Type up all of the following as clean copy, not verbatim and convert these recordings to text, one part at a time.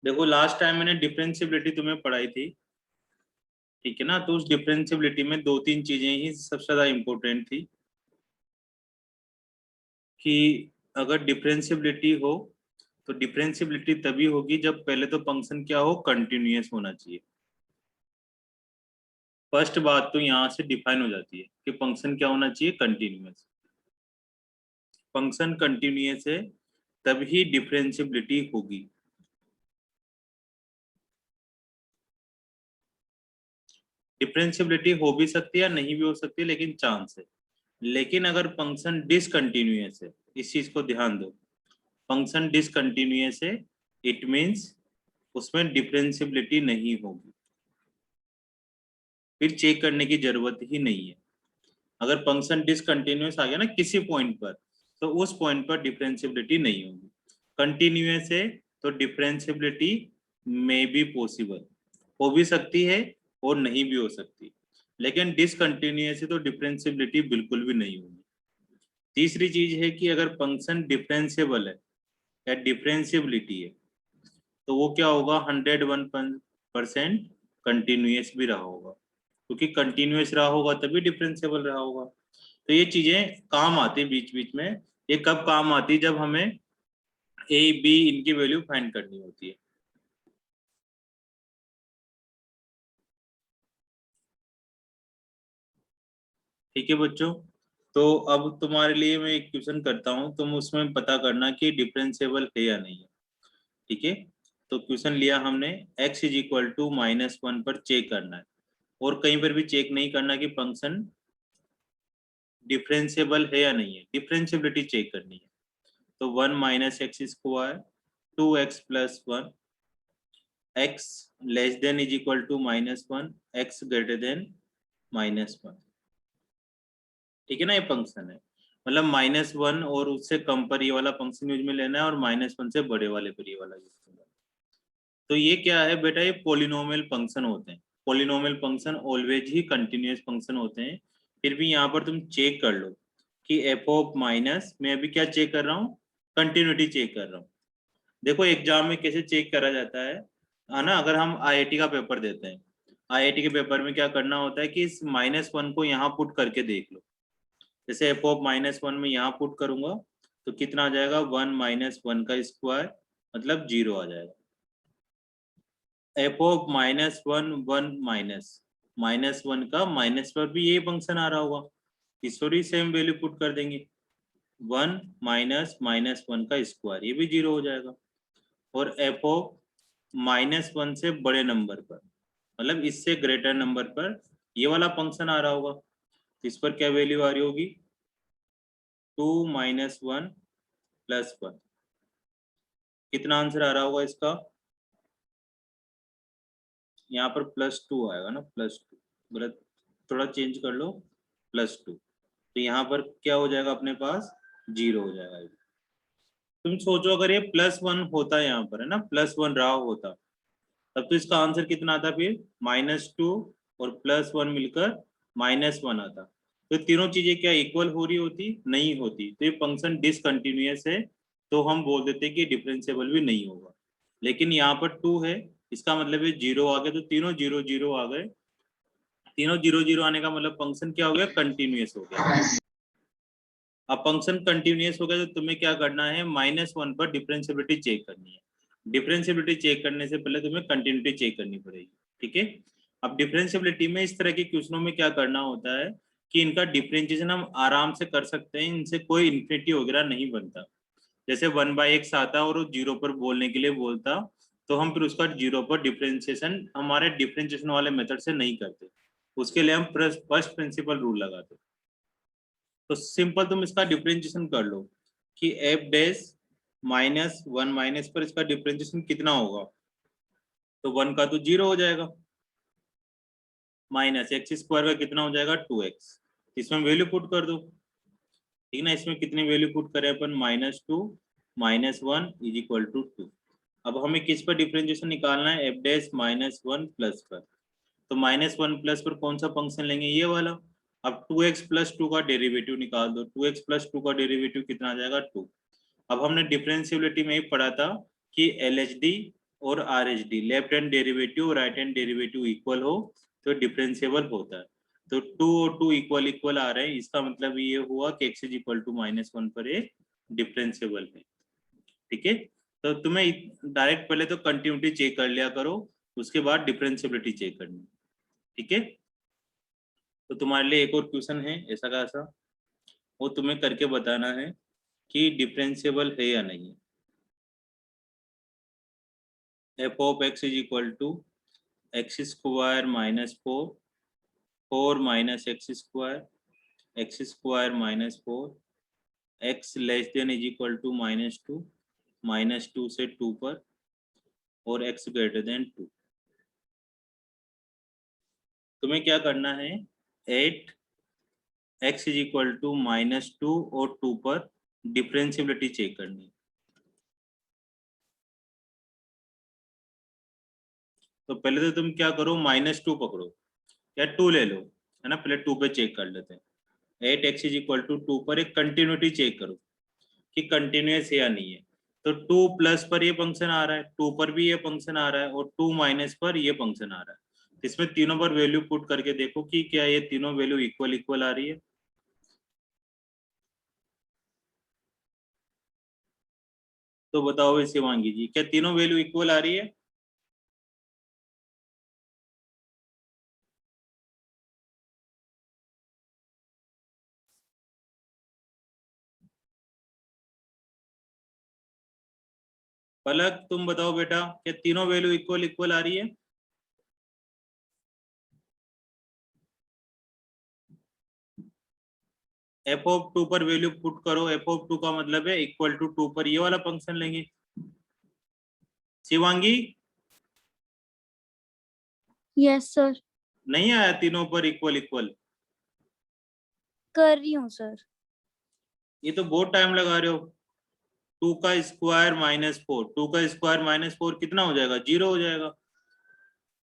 देखो last time मैंने differentiability तुम्हें पढ़ाई थी, ठीक है ना। तो उस डिफरेंशियबिलिटी में दो तीन चीजें ही सबसे ज्यादा इम्पोर्टेंट थी कि अगर डिफरेंशियबिलिटी हो तो डिफरेंशियबिलिटी तभी होगी जब पहले तो फंक्शन क्या हो, कंटिन्यूअस होना चाहिए। फर्स्ट बात तो यहाँ से डिफाइन हो जाती है कि फंक्शन क्या होना चाहिए, कंटिन्यूअस। फंक्शन कंटिन्यूअस है तभी डिफरेंशियबिलिटी होगी। डिफरेंशियबिलिटी हो भी सकती है या नहीं भी हो सकती है, लेकिन चांस है। लेकिन अगर फंक्शन डिसकंटिन्यूअस है, इस चीज को ध्यान दो, फंक्शन डिसकंटिन्यूअस है, इट मीन्स उसमें डिफरेंशियबिलिटी नहीं होगी, फिर चेक करने की जरूरत ही नहीं है। अगर फंक्शन डिसकंटिन्यूअस आ गया ना किसी पॉइंट पर, तो उस पॉइंट पर डिफरेंशियबिलिटी नहीं होगी। कंटिन्यूअस है तो डिफरेंशियबिलिटी मे बी पॉसिबल, हो भी सकती है और नहीं भी हो सकती। लेकिन डिसकंटिन्यूअस है तो डिफरेंशियबिलिटी बिल्कुल भी नहीं होगी। तीसरी चीज है कि अगर फंक्शन डिफरेंशियबल है या डिफरेंशियबिलिटी है, तो वो क्या होगा, 101% कंटिन्यूअस भी रहा होगा, क्योंकि कंटिन्यूअस रहा होगा तभी डिफरेंशियबल रहा होगा। तो ये चीजें काम आती है बीच बीच में। ये कब काम आती है, जब हमें ए बी इनकी वैल्यू फाइंड करनी होती है। ठीक है बच्चों, तो अब तुम्हारे लिए मैं एक क्वेश्चन करता हूँ, तुम उसमें पता करना कि डिफरेंशियबल है या नहीं है। ठीक है, तो क्वेश्चन लिया हमने, x इज इक्वल टू -1 पर चेक करना है, और कहीं पर भी चेक नहीं करना कि फंक्शन डिफरेंशियबल है या नहीं है, डिफरेंशियबिलिटी चेक करनी है। तो 1 - x², 2x+1, x less than is equal to -1, x greater than -1। ठीक है ना, ये फंक्शन है, मतलब -1 और उससे कम पर ये वाला फंक्शन यूज में लेना है, और -1 से बड़े वाले पर ये वाला यूज करना है। तो ये क्या है बेटा, ये पोलिनोमियल फंक्शन होते हैं। पोलिनोमियल फंक्शन ऑलवेज ही कंटिन्यूअस फंक्शन होते हैं। फिर भी यहाँ पर तुम चेक कर लो कि एफ ऑफ माइनस, मैं अभी क्या चेक कर रहा हूँ, कंटिन्यूटी चेक कर रहा हूँ। देखो एग्जाम में कैसे चेक करा जाता है ना, अगर हम आईआईटी का पेपर देते हैं, आईआईटी के पेपर में क्या करना होता है कि इस -1 को यहाँ पुट करके देख लो। जैसे एफ ऑफ -1 में यहाँ पुट करूंगा तो कितना आ जाएगा, 1 - 1 का स्क्वायर, मतलब 0 आ जाएगा। एफ ऑफ -1, 1 -1 का माइनस पर भी यही फंक्शन आ रहा होगा, इस पर भी सेम वैल्यू पुट कर देंगे, 1 -1 का स्क्वायर, ये भी 0 हो जाएगा। और एफ ऑफ -1 से बड़े नंबर पर, मतलब इससे ग्रेटर नंबर पर ये वाला फंक्शन आ रहा होगा, इस पर क्या वैल्यू आ रही होगी, 2 - 1 + 1। कितना आंसर आ रहा होगा इसका, यहाँ पर +2 आएगा ना, +2, गलत, थोड़ा चेंज कर लो, +2। तो यहाँ पर क्या हो जाएगा अपने पास, 0 हो जाएगा। तुम सोचो अगर ये +1 होता, यहाँ पर है ना +1 रहा होता, तब तो इसका आंसर कितना आता, फिर -2 और +1 मिलकर -1 आता। तो तीनों चीजें क्या इक्वल हो रही होती, नहीं होती, तो ये फंक्शन डिसकंटिन्यूअस है, तो हम बोल देते कि डिफरेंशियबल भी नहीं होगा। लेकिन यहाँ पर 2 है, इसका मतलब है 0 आ गए, तो तीनों 0 0 आ गए, तीनों 0 0 आने का मतलब फंक्शन क्या हो गया, कंटिन्यूअस हो गया। अब फंक्शन कंटिन्यूअस हो गया तो तुम्हें क्या करना है, -1 पर डिफरेंशियबिलिटी चेक करनी है। डिफरेंशियबिलिटी चेक करने से पहले तुम्हें कंटिन्यूटी चेक करनी पड़ेगी। ठीक है, अब डिफरेंशियबिलिटी में इस तरह के क्वेश्चनों में क्या करना होता है कि इनका डिफरेंशिएशन हम आराम से कर सकते हैं, इनसे कोई इन्फिनिटी वगैरह नहीं बनता। जैसे 1/x आता और वो 0 पर बोलने के लिए बोलता, तो हम फिर उसका 0 पर डिफरेंशिएशन हमारे डिफरेंशिएशन वाले मेथड से नहीं करते, उसके लिए हम फर्स्ट प्रिंसिपल रूल लगाते। तो सिंपल तुम इसका डिफरेंशिएशन कर लो कि एफ डैश -1 माइनस पर इसका डिफरेंशिएशन कितना होगा, तो 1 का तो 0 हो जाएगा, -x² का कितना हो जाएगा, 2x। इसमें वैल्यू पुट कर दो, ठीक ना, इसमें कितनी वैल्यू पुट करें अपन, -2 -1 इज इक्वल टू 2। अब हमें किस पर डिफरेंशिएशन निकालना है, एफ डैश -1 प्लस पर, तो -1 प्लस पर कौन सा फंक्शन लेंगे, ये वाला। अब 2x+2 का डेरिवेटिव निकाल दो, 2x+2 का डेरिवेटिव कितना आ जाएगा, 2। अब हमने डिफरेंशियबिलिटी में ही पढ़ा था कि LHD और RHD, left hand derivative right hand derivative equal हो तो डिफरेंशिएबल होता है। तो 2 और 2 इक्वल इक्वल आ रहे हैं, इसका मतलब ये हुआ कि x इज इक्वल टू -1 पर ये डिफरेंशिएबल है। ठीक है, तो तुम्हें डायरेक्ट पहले तो कंटिन्यूटी चेक कर लिया करो, उसके बाद डिफरेंशिएबिलिटी चेक करनी। ठीक है, तो तुम्हारे लिए एक और क्वेश्चन है ऐसा का ऐसा, वो तुम्हें करके बताना है कि डिफरेंशिएबल है या नहीं। f of x is equal to x square -4 4 minus x square -4 x less than is equal to -2 -2 से 2 पर और x ग्रेटर देन 2। तुम्हें क्या करना है, 8 x इज इक्वल टू -2 और 2 पर डिफरेंशिएबिलिटी चेक करनी है। तो पहले तो तुम क्या करो, -2 पकड़ो या 2 ले लो, है ना, पहले 2 पे चेक कर लेते हैं। 8x इज इक्वल टू 2 पर एक कंटिन्यूटी चेक करो कि कंटिन्यूस है या नहीं है। तो 2 प्लस पर ये फंक्शन आ रहा है, 2 पर भी ये फंक्शन आ रहा है और 2 माइनस पर ये फंक्शन आ रहा है। इसमें तीनों पर वैल्यू पुट करके देखो कि क्या ये तीनों वैल्यू इक्वल इक्वल आ रही है। तो बताओ शिवांगी जी, क्या तीनों वैल्यू इक्वल आ रही है? पलक तुम बताओ बेटा, क्या तीनों वैल्यू इक्वल इक्वल आ रही है? एफ ऑफ 2 पर वैल्यू पुट करो, एफ ऑफ 2 का मतलब है इक्वल टू 2 पर ये वाला फंक्शन लेंगे। शिवांगी यस सर, नहीं आया तीनों पर इक्वल इक्वल? कर रही हूँ सर। ये तो बहुत टाइम लगा रहे हो। 2 का स्क्वायर -4, 2 का स्क्वायर -4 कितना हो जाएगा, 0 हो जाएगा।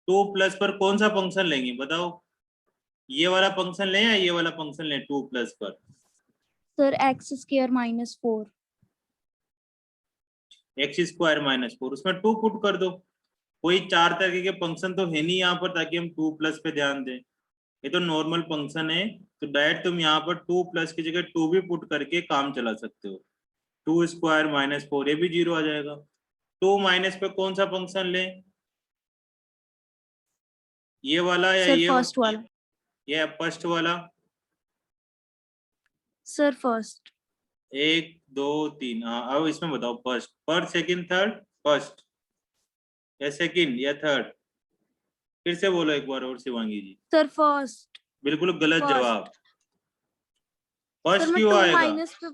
2 प्लस पर कौन सा फंक्शन लेंगे बताओ, ये वाला फंक्शन लें या ये वाला फंक्शन लें 2 प्लस पर? Sir x square -4। X square -4, उसमें 2 पुट कर दो। कोई 4 तरह के फंक्शन तो है नहीं यहाँ पर ताकि हम 2 प्लस पे ध्यान दें, ये तो नॉर्मल फंक्शन है। तो डायरेक्ट तुम यहाँ पर 2 प्लस की जगह 2 भी पुट करके काम चला सकते हो। 2 स्क्वायर -4 ये भी 0 आ जाएगा। 2 माइनस पे कौन सा फंक्शन लें, ये वाला या सर ये फर्स्ट वाला। ये फर्स्ट वाला? Sir first. 1 2 3, हाँ अब इसमें बताओ फर्स्ट पर सेकंड थर्ड, फर्स्ट या सेकंड या थर्ड? फिर से बोलो एक बार और शिवांगी जी। Sir first. बिल्कुल गलत जवाब। फर्स्ट। सर फर्स्ट मैं क्यों 2 आएगा? माइनस पे।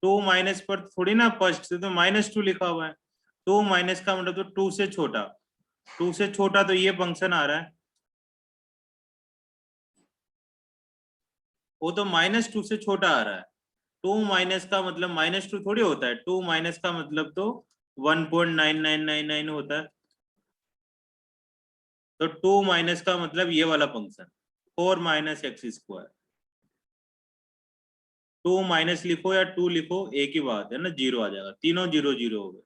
2 माइनस पर थोड़ी ना फर्स्ट से तो -2 लिखा हुआ है। 2 माइनस का मतलब तो 2 से छोटा, 2 से छोटा तो ये फंक्शन आ रहा है, वो तो -2 से छोटा आ रहा है। 2 माइनस का मतलब -2 थोड़ी होता है, 2 माइनस का मतलब तो 1.9999 होता है। तो 2 माइनस का मतलब ये वाला function 4 minus x square. 2 minus लिखो या 2 लिखो एक ही बात है ना, 0 आ जाएगा, तीनों 0 0 हो गए।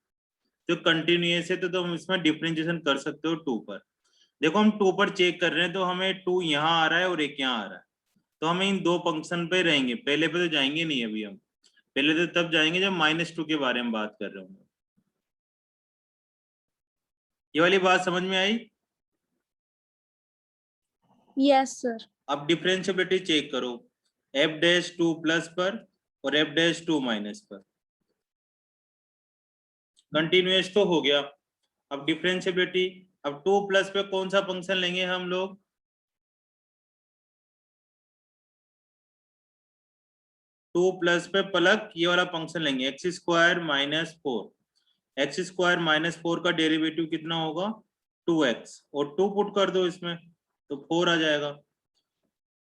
तो कंटिन्यूस है तो तुम इसमें डिफरेंशिएशन कर सकते हो 2 पर। देखो हम 2 पर चेक कर रहे हैं तो हमें 2 यहाँ आ रहा है और एक यहाँ आ रहा है, तो हम इन दो फंक्शन पे रहेंगे, पहले पे तो जाएंगे नहीं अभी हम, पहले तो तब जाएंगे जब -2 के बारे में बात कर रहे होंगे। ये वाली बात समझ में आई? Yes sir. अब डिफरेंशिएबिलिटी चेक करो, f'2 प्लस पर और f'2 माइनस पर। कंटिन्यूस तो हो गया। अब डिफरेंशिएबिलिटी, अब 2 प्लस पे कौन सा फंक्शन लेंगे हम लोग? 2 प्लस पे पलक ये वाला फंक्शन लेंगे, एक्स स्क्वायर -4। एक्स स्क्वायर -4 का डेरिवेटिव कितना होगा, 2x, और 2 पुट कर दो इसमें तो 4 आ जाएगा।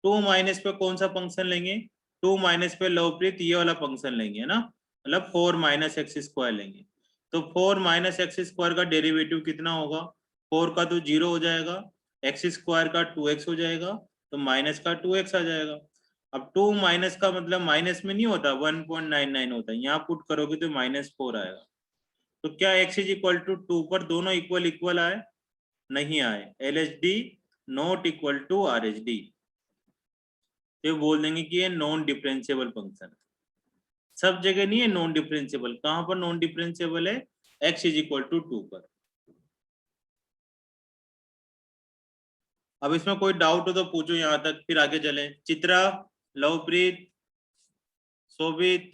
2 माइनस पे कौन सा फंक्शन लेंगे, 2 माइनस पे लवप्रीत ये वाला फंक्शन लेंगे, है ना, मतलब 4 माइनस एक्स स्क्वायर लेंगे। तो 4 माइनस एक्स स्क्वायर का डेरिवेटिव कितना होगा, 4 का तो 0 हो जाएगा, एक्स स्क्वायर का 2x हो जाएगा, तो माइनस का 2x आ जाएगा। अब 2 माइनस का मतलब माइनस में नहीं होता, 1.99 होता है, यहाँ पुट करोगे तो -4 आएगा। तो क्या x इज इक्वल टू 2 पर दोनों इक्वल इक्वल आए? नहीं आए। LHD not equal to RHD, तो बोल देंगे कि ये नॉन डिफरेंशिएबल फंक्शन है। सब जगह नहीं है नॉन डिफरेंशिएबल, कहां पर नॉन डिफरेंशिएबल है? x इज इक्वल टू 2 पर। अब इसमें कोई डाउट हो तो पूछो यहां तक, फिर आगे चलें। चित्रा, लवप्रीत, शोभित,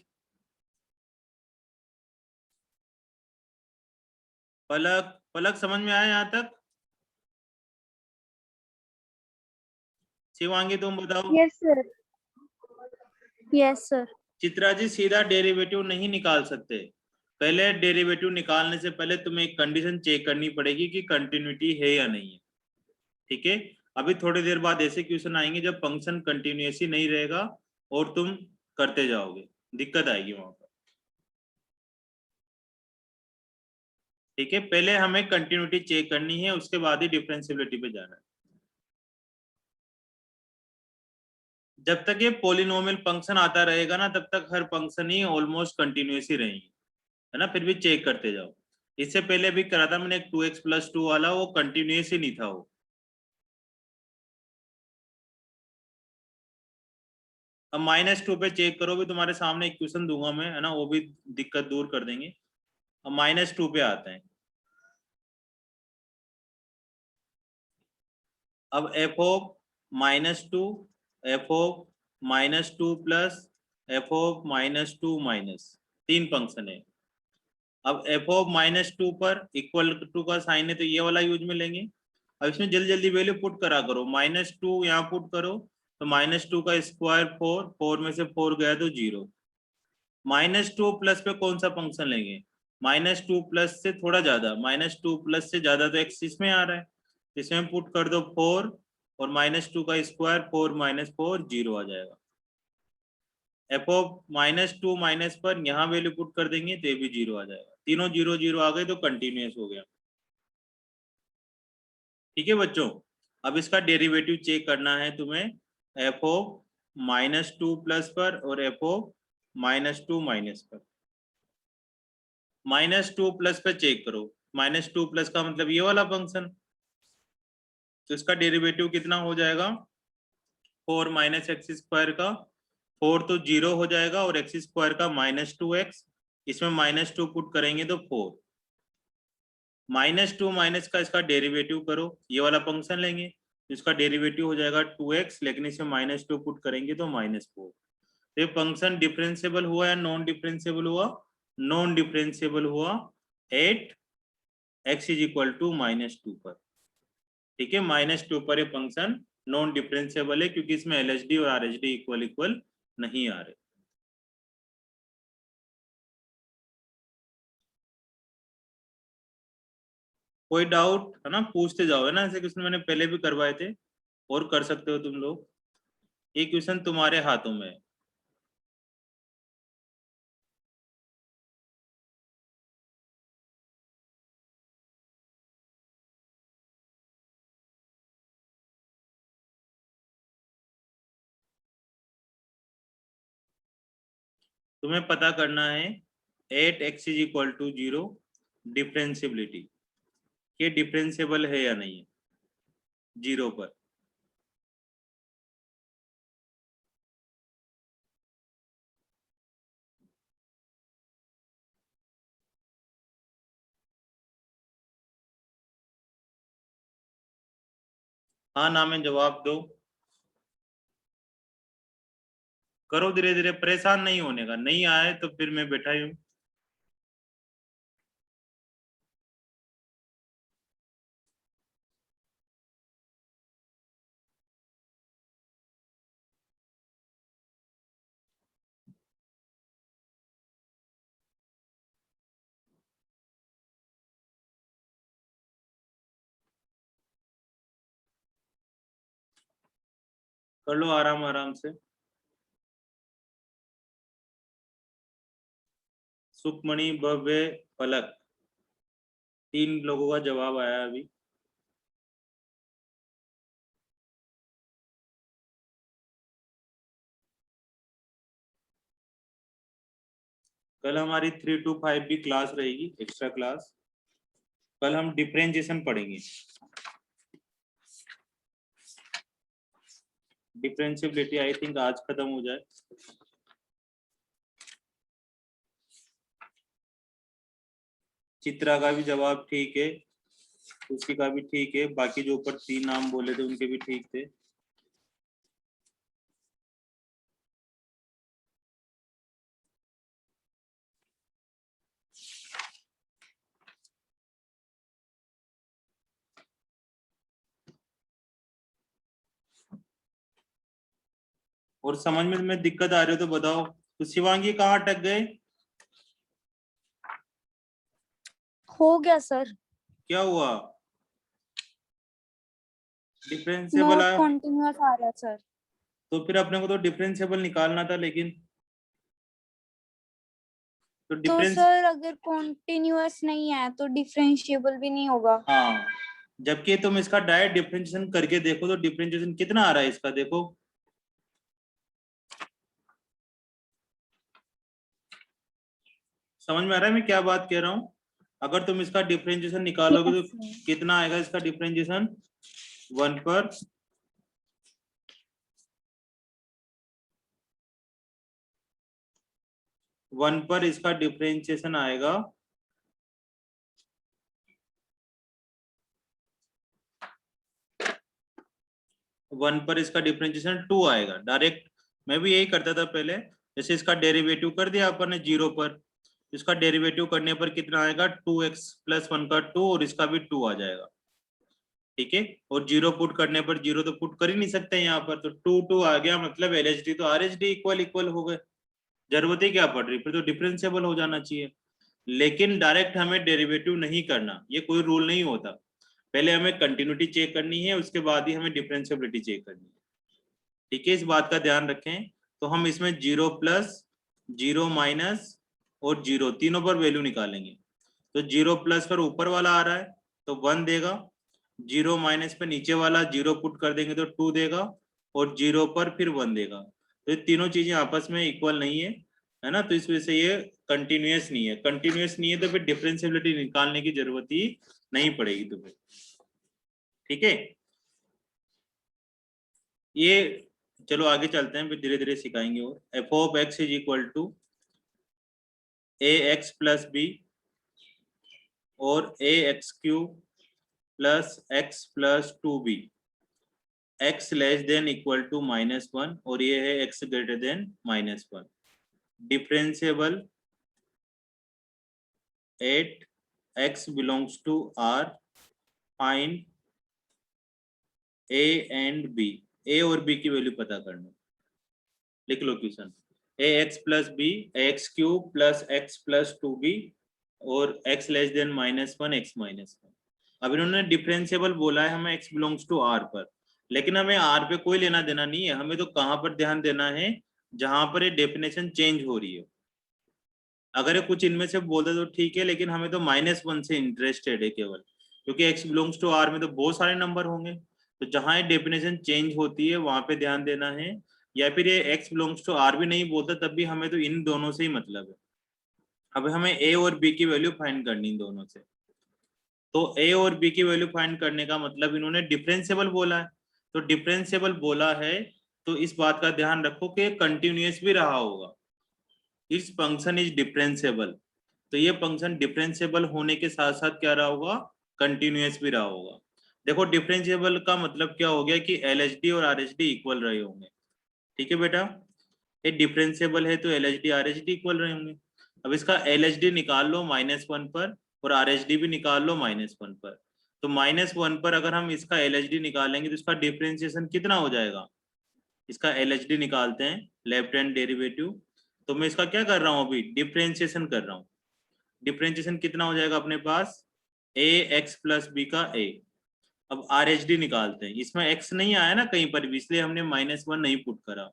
पलक, पलक समझ में आया यहां तक? शिवांगी तुम बताओ। Yes, sir. Yes, sir. Chitra ji सीधा डेरिवेटिव नहीं निकाल सकते, पहले डेरिवेटिव निकालने से पहले तुम्हें एक कंडीशन चेक करनी पड़ेगी कि कंटिन्यूटी है या नहीं है। ठीक है, अभी थोड़ी देर बाद ऐसे क्वेश्चन आएंगे जब फंक्शन कंटिन्यूसी नहीं रहेगा और तुम करते जाओगे, दिक्कत आएगी वहां पर। ठीक है, पहले हमें कंटिन्यूटी चेक करनी है, उसके बाद ही डिफरेंशिएबिलिटी पे जाना है। जब तक ये पॉलिनोमियल फंक्शन आता रहेगा ना, तब तक हर फंक्शन ही ऑलमोस्ट कंटिन्यूस ही रहेंगे, है ना। फिर भी चेक करते जाओ। इससे पहले भी करा था मैंने एक 2x+2 वाला, वो कंटिन्यूस ही नहीं था वो। अब -2 पे चेक करो, भी तुम्हारे सामने एक क्वेश्चन दूंगा मैं, है ना, वो भी दिक्कत दूर कर देंगे। अब -2 पे आते हैं। अब f(-2), f(-2) plus f(-2) minus, तीन फंक्शन है। अब f(-2) पर इक्वल टू का साइन है तो ये वाला यूज में लेंगे। अब इसमें जल्दी जल्दी वैल्यू पुट करा करो। -2 यहाँ पुट करो तो -2 का स्क्वायर 4, 4 में से 4 गया तो 0। -2 प्लस पे कौन सा फंक्शन लेंगे? -2 प्लस से थोड़ा ज्यादा, -2 प्लस से ज्यादा तो x इसमें आ रहा है, इसमें पुट कर दो 4 और -2 का स्क्वायर 4 - 4 0 आ जाएगा। f(-2) माइनस पर यहाँ वैल्यू पुट कर देंगे तो ये भी 0 आ जाएगा। तीनों 0 0 आ गए तो कंटिन्यूस हो गया। ठीक है बच्चों, अब इसका डेरिवेटिव चेक करना है तुम्हें f(-2) प्लस पर और f(-2) माइनस पर। -2 प्लस पे चेक करो, -2 प्लस का मतलब ये वाला फंक्शन, तो इसका डेरिवेटिव कितना हो जाएगा? 4 - x² का 4 तो 0 हो जाएगा और x² का -2x, इसमें -2 पुट करेंगे तो 4। -2 माइनस का इसका डेरिवेटिव करो, ये वाला फंक्शन लेंगे तो इसका डेरिवेटिव हो जाएगा 2x, लेकिन इसमें -2 पुट करेंगे तो -4। तो ये फंक्शन डिफरेंशिएबल हुआ या नॉन डिफरेंशिएबल हुआ? नॉन डिफरेंशिएबल हुआ at x is equal to -2 पर। ठीक है, -2 पर ये फंक्शन नॉन डिफरेंशिएबल है क्योंकि इसमें LHD और RHD इक्वल इक्वल नहीं आ रहे। कोई डाउट है ना, पूछते जाओ, है ना। ऐसे क्वेश्चन मैंने पहले भी करवाए थे और कर सकते हो तुम लोग, ये क्वेश्चन तुम्हारे हाथों में है। तुम्हें पता करना है 8x is equal to 0 differentiability, ये डिफरेंशिएबल है या नहीं है 0 पर। हाँ ना में जवाब दो, करो धीरे धीरे, परेशान नहीं होने का, नहीं आए तो फिर मैं बैठा ही हूँ। कर लो आराम आराम से। सुखमणि, भव्य, पलक, तीन लोगों का जवाब आया अभी। कल हमारी 3 to 5 भी क्लास रहेगी, एक्स्ट्रा क्लास। कल हम डिफरेंशिएशन पढ़ेंगे। डिफरेंशिएबिलिटी आई थिंक आज खत्म हो जाए। चित्रा का भी जवाब ठीक है, उसकी का भी ठीक है, बाकी जो ऊपर 3 नाम बोले थे उनके भी ठीक थे। और समझ में दिक्कत आ रही हो तो बताओ। तो शिवांगी कहाँ अटक गए? हो गया सर। क्या हुआ? डिफरेंशिएबल नॉट आया कॉन्टिन्यूअस आ रहा है सर। तो फिर अपने को तो डिफरेंशिएबल निकालना था, लेकिन तो तो डिफरेंस। सर अगर कॉन्टिन्यूअस नहीं है तो डिफरेंशिएबल भी नहीं होगा। हाँ, जबकि तुम इसका डायरेक्ट डिफरेंशिएशन करके देखो तो डिफरेंशिएशन कितना आ रहा है इसका, देखो। समझ में आ रहा है मैं क्या बात कह रहा हूँ? अगर तुम इसका डिफरेंशिएशन निकालोगे यस तो सर। कितना आएगा इसका डिफरेंशिएशन? 1 पर 1 पर इसका डिफरेंशिएशन आएगा 1 पर इसका डिफरेंशिएशन 2 आएगा डायरेक्ट। मैं भी यही करता था पहले। जैसे इसका डेरिवेटिव कर दिया अपन ने 0 पर, इसका डेरिवेटिव करने पर कितना आएगा? 2x + 1 का 2 और इसका भी 2 आ जाएगा। ठीक है, और 0 पुट करने पर 0 तो पुट कर ही नहीं सकते यहाँ पर, तो 2 2 आ गया, मतलब LHD तो RHD इक्वल इक्वल हो गए। जरूरत ही क्या पड़ रही, फिर तो डिफरेंशिएबल हो जाना चाहिए। लेकिन डायरेक्ट हमें डेरिवेटिव नहीं करना, ये कोई रूल नहीं होता। पहले हमें कंटिन्यूटी चेक करनी है, उसके बाद ही हमें डिफरेंशिएबिलिटी चेक करनी है। ठीक है, इस बात का ध्यान रखें। तो हम इसमें 0 प्लस, 0 माइनस और 0 तीनों पर वैल्यू निकालेंगे। तो 0 प्लस पर ऊपर वाला आ रहा है तो 1 देगा, 0 माइनस पे नीचे वाला 0 पुट कर देंगे तो 2 देगा, और 0 पर फिर 1 देगा। तो ये तीनों चीजें आपस में इक्वल नहीं है ना, तो इस वजह से ये कंटिन्यूअस नहीं है। कंटिन्यूअस नहीं है तो फिर डिफरेंशिएबिलिटी निकालने की जरूरत ही नहीं पड़ेगी तुम्हें। ठीक है, ये चलो आगे चलते हैं, फिर धीरे धीरे सिखाएंगे। और f(x) = ax + b और ax³ + x + 2b, x <= -1 और ये है x greater than -1। Differentiable eight x belongs to R, find a and b। a और b की वैल्यू पता करना। लिख लो question. ax + b, ax³ + x + 2b और x <= -1, x -1। अब इन्होंने डिफरेंशिएबल बोला है हमें x बिलोंग्स टू R पर, लेकिन हमें R पे कोई लेना देना नहीं है। हमें तो कहाँ पर ध्यान देना है? जहां पर ये डेफिनेशन चेंज हो रही है। अगर ये कुछ इनमें से बोल दे तो ठीक है, लेकिन हमें तो -1 से इंटरेस्टेड है केवल, क्योंकि x बिलोंग्स टू R में तो बहुत सारे नंबर होंगे। तो जहां ये डेफिनेशन चेंज होती है वहां पे ध्यान देना है। या फिर ये x बिलोंग्स टू R भी नहीं बोलता तब भी हमें तो इन दोनों से ही मतलब है। अब हमें a और b की वैल्यू फाइंड करनी इन दोनों से। तो a और b की वैल्यू फाइंड करने का मतलब इन्होंने डिफरेंशिएबल बोला है। तो डिफरेंशिएबल बोला है तो इस बात का ध्यान रखो कि कंटिन्यूअस भी रहा होगा। इस फंक्शन इज डिफरेंशिएबल, तो ये फंक्शन डिफरेंशिएबल होने के साथ साथ क्या रहा होगा? कंटिन्यूअस भी रहा होगा। देखो डिफरेंशिएबल का मतलब क्या हो गया कि LHD और RHD इक्वल रहे होंगे। ठीक है बेटा, ये डिफरेंशिएबल है तो LHD RHD इक्वल रहे होंगे। अब इसका LHD निकाल लो -1 पर और RHD भी निकाल लो -1 पर। तो -1 पर अगर हम इसका LHD निकालेंगे तो इसका डिफरेंशिएशन कितना हो जाएगा? इसका LHD निकालते हैं, लेफ्ट हैंड डेरिवेटिव। तो मैं इसका क्या कर रहा हूँ? अभी डिफरेंशिएशन कर रहा हूँ। डिफरेंशिएशन कितना हो जाएगा अपने पास? ax + b का a। अब RHD निकालते हैं, इसमें x नहीं आया ना कहीं पर भी, इसलिए हमने -1 नहीं पुट करा।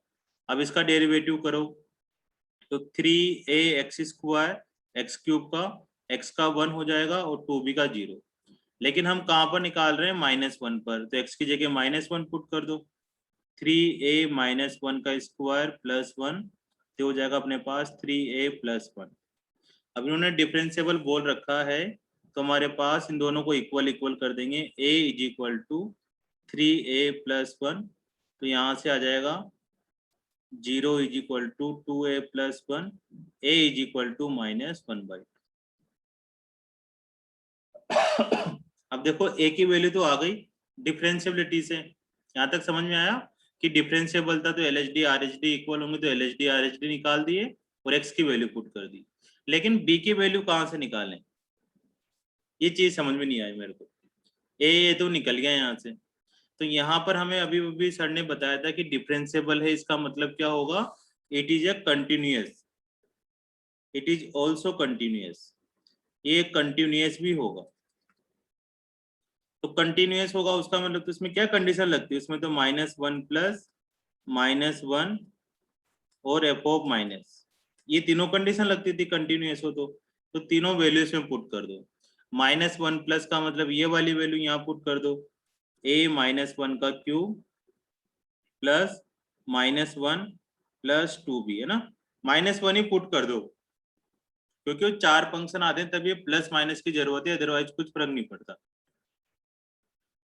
अब इसका डेरिवेटिव करो तो 3ax² x³ का x का 1 हो जाएगा और 2b का 0। लेकिन हम कहाँ पर निकाल रहे हैं? -1 पर, तो x की जगह -1 पुट कर दो। 3a - 1 का स्क्वायर + 1 तो हो जाएगा अपने पास 3a + 1। अब इन्होंने डिफरेंशिएबल बोल रखा है तो हमारे पास इन दोनों को इक्वल इक्वल कर देंगे। a is equal to 3a plus 1, तो यहाँ से आ जाएगा 0 is equal to 2a plus 1, a is equal to -1/2। अब देखो a की वैल्यू तो आ गई डिफरेंशिएबिलिटी से, यहाँ तक समझ में आया कि डिफरेंशिएबल था तो LHD RHD इक्वल होंगे, तो LHD RHD निकाल दिए और x की वैल्यू पुट कर दी। लेकिन b की वैल्यू कहाँ से निकालें, ये चीज समझ में नहीं आई मेरे को। ए तो निकल गया यहाँ से, तो यहाँ पर हमें अभी अभी सर ने बताया था कि डिफरेंशिएबल है, इसका मतलब क्या होगा, it is a continuous, it is also continuous, ये कंटिन्यूअस भी होगा। तो कंटिन्यूअस होगा उसका मतलब तो इसमें क्या कंडीशन लगती है, इसमें तो -1 प्लस -1 और एफ ऑफ माइनस, ये तीनों कंडीशन लगती थी कंटिन्यूअस हो तो तीनों वैल्यूज में पुट कर दो। -1 प्लस का मतलब ये वाली वैल्यू यहाँ पुट कर दो, a-1 का क्यूब प्लस -1 प्लस 2b, है ना, -1 ही पुट कर दो क्योंकि वो 4 फंक्शन आते हैं तब ये प्लस माइनस की जरूरत है, अदरवाइज कुछ फर्क नहीं पड़ता।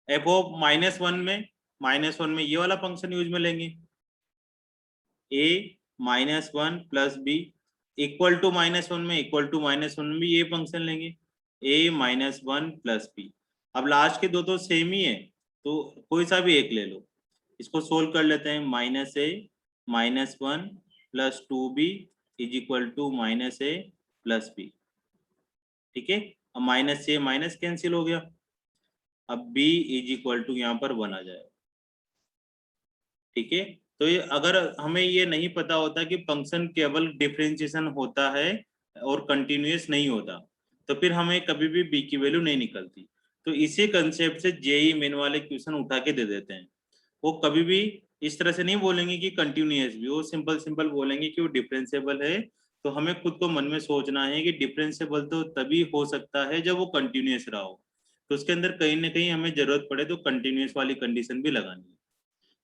एफ ऑफ -1 में ये वाला फंक्शन यूज में लेंगे, a-1 plus b equal to -1 में, इक्वल टू -1 में भी ये फंक्शन लेंगे a-1 प्लस b। अब लास्ट के दो तो सेम ही है तो कोई सा भी एक ले लो, इसको सोल्व कर लेते हैं। -a-1 plus 2b is equal to -a plus b, ठीक है। अब माइनस से माइनस कैंसिल हो गया, अब b इज इक्वल टू यहाँ पर 1 आ जाएगा, ठीक है। तो ये अगर हमें ये नहीं पता होता कि फंक्शन केवल डिफरेंशिएशन होता है और कंटिन्यूअस नहीं होता तो फिर हमें कभी भी b की वैल्यू नहीं निकलती। तो इसी कंसेप्ट से जेई मेन वाले क्वेश्चन उठा के दे देते हैं, वो कभी भी इस तरह से नहीं बोलेंगे कि कंटिन्यूअस भी, वो सिंपल सिंपल बोलेंगे कि वो डिफरेंशिएबल है। तो हमें खुद को मन में सोचना है कि डिफरेंशिएबल तो तभी हो सकता है जब वो कंटिन्यूअस रहा हो, तो उसके अंदर कहीं ना कहीं हमें जरूरत पड़े तो कंटिन्यूअस वाली कंडीशन भी लगानी है।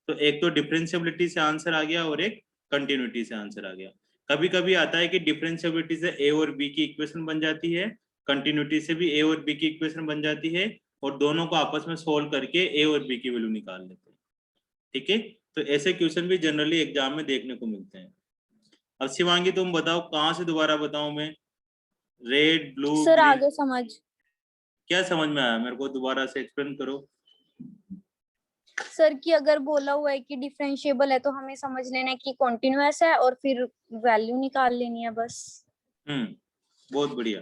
तो एक तो डिफरेंशिएबिलिटी से आंसर आ गया और एक कंटिन्यूटी से आंसर आ गया। कभी कभी आता है कि डिफरेंशिएबिलिटी से ए और बी की इक्वेशन बन जाती है, कंटिन्यूटी से भी ए और बी की इक्वेशन बन जाती है, और दोनों को आपस में सोल्व करके ए और बी की वैल्यू निकाल लेते हैं, ठीक है। तो ऐसे क्वेश्चन भी जनरली एग्जाम में देखने को मिलते हैं। अब शिवांगी तुम बताओ कहाँ से दोबारा बताऊं मैं, रेड ब्लू सर ग्रीन, आगे समझ। क्या समझ में आया मेरे को दोबारा से एक्सप्लेन करो। सर कि अगर बोला हुआ है कि डिफरेंशिएबल है तो हमें समझ लेना है कि कॉन्टिन्यूअस है और फिर वैल्यू निकाल लेनी है बस। बहुत बढ़िया।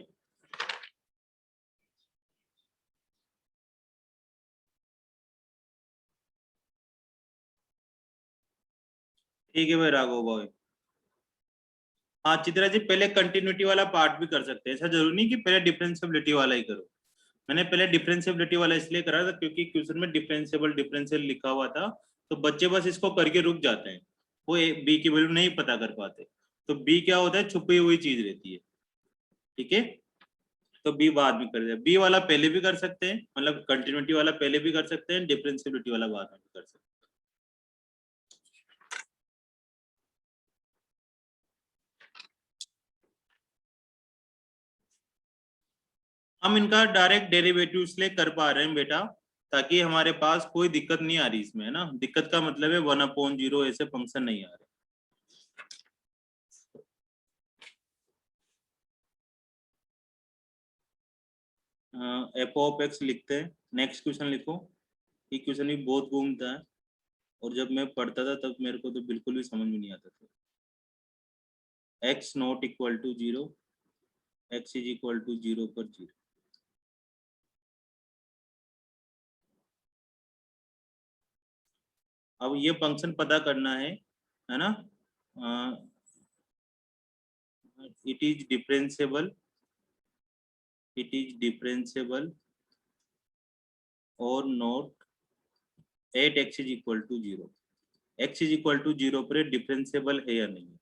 ठीक है भाई राघव भाई। हाँ चित्रा जी, पहले कंटिन्यूटी वाला पार्ट भी कर सकते हैं, ऐसा जरूरी नहीं कि पहले डिफरेंशिएबिलिटी वाला ही करो। मैंने पहले डिफरेंशिएबिलिटी वाला इसलिए करा था क्योंकि क्वेश्चन में डिफरेंशिएबल डिफरेंशियल लिखा हुआ था, तो बच्चे बस इसको करके रुक जाते हैं, वो बी की वैल्यू नहीं पता कर पाते। तो बी क्या होता है, छुपी हुई चीज रहती है, ठीक है। तो बी बाद में कर दिया, बी वाला पहले भी कर सकते हैं, मतलब कंटिन्यूटी वाला पहले भी कर सकते हैं, डिफरेंशिएबिलिटी वाला बाद में भी कर सकते हैं। हम इनका डायरेक्ट डेरिवेटिव इसलिए कर पा रहे हैं बेटा ताकि हमारे पास कोई दिक्कत नहीं आ रही इसमें, है ना। दिक्कत का मतलब है 1/0 ऐसे फंक्शन नहीं आ रहे। एफ ऑफ एक्स लिखते हैं, नेक्स्ट क्वेश्चन लिखो। ये क्वेश्चन भी बहुत घूमता है और जब मैं पढ़ता था तब मेरे को तो बिल्कुल भी समझ में नहीं आता था। X not equal to 0, x is equal to 0 पर 0। अब ये फंक्शन पता करना है ना। It is differentiable, it is differentiable और not at x is equal to 0। X is equal to 0 पर डिफरेंशिएबल है या नहीं,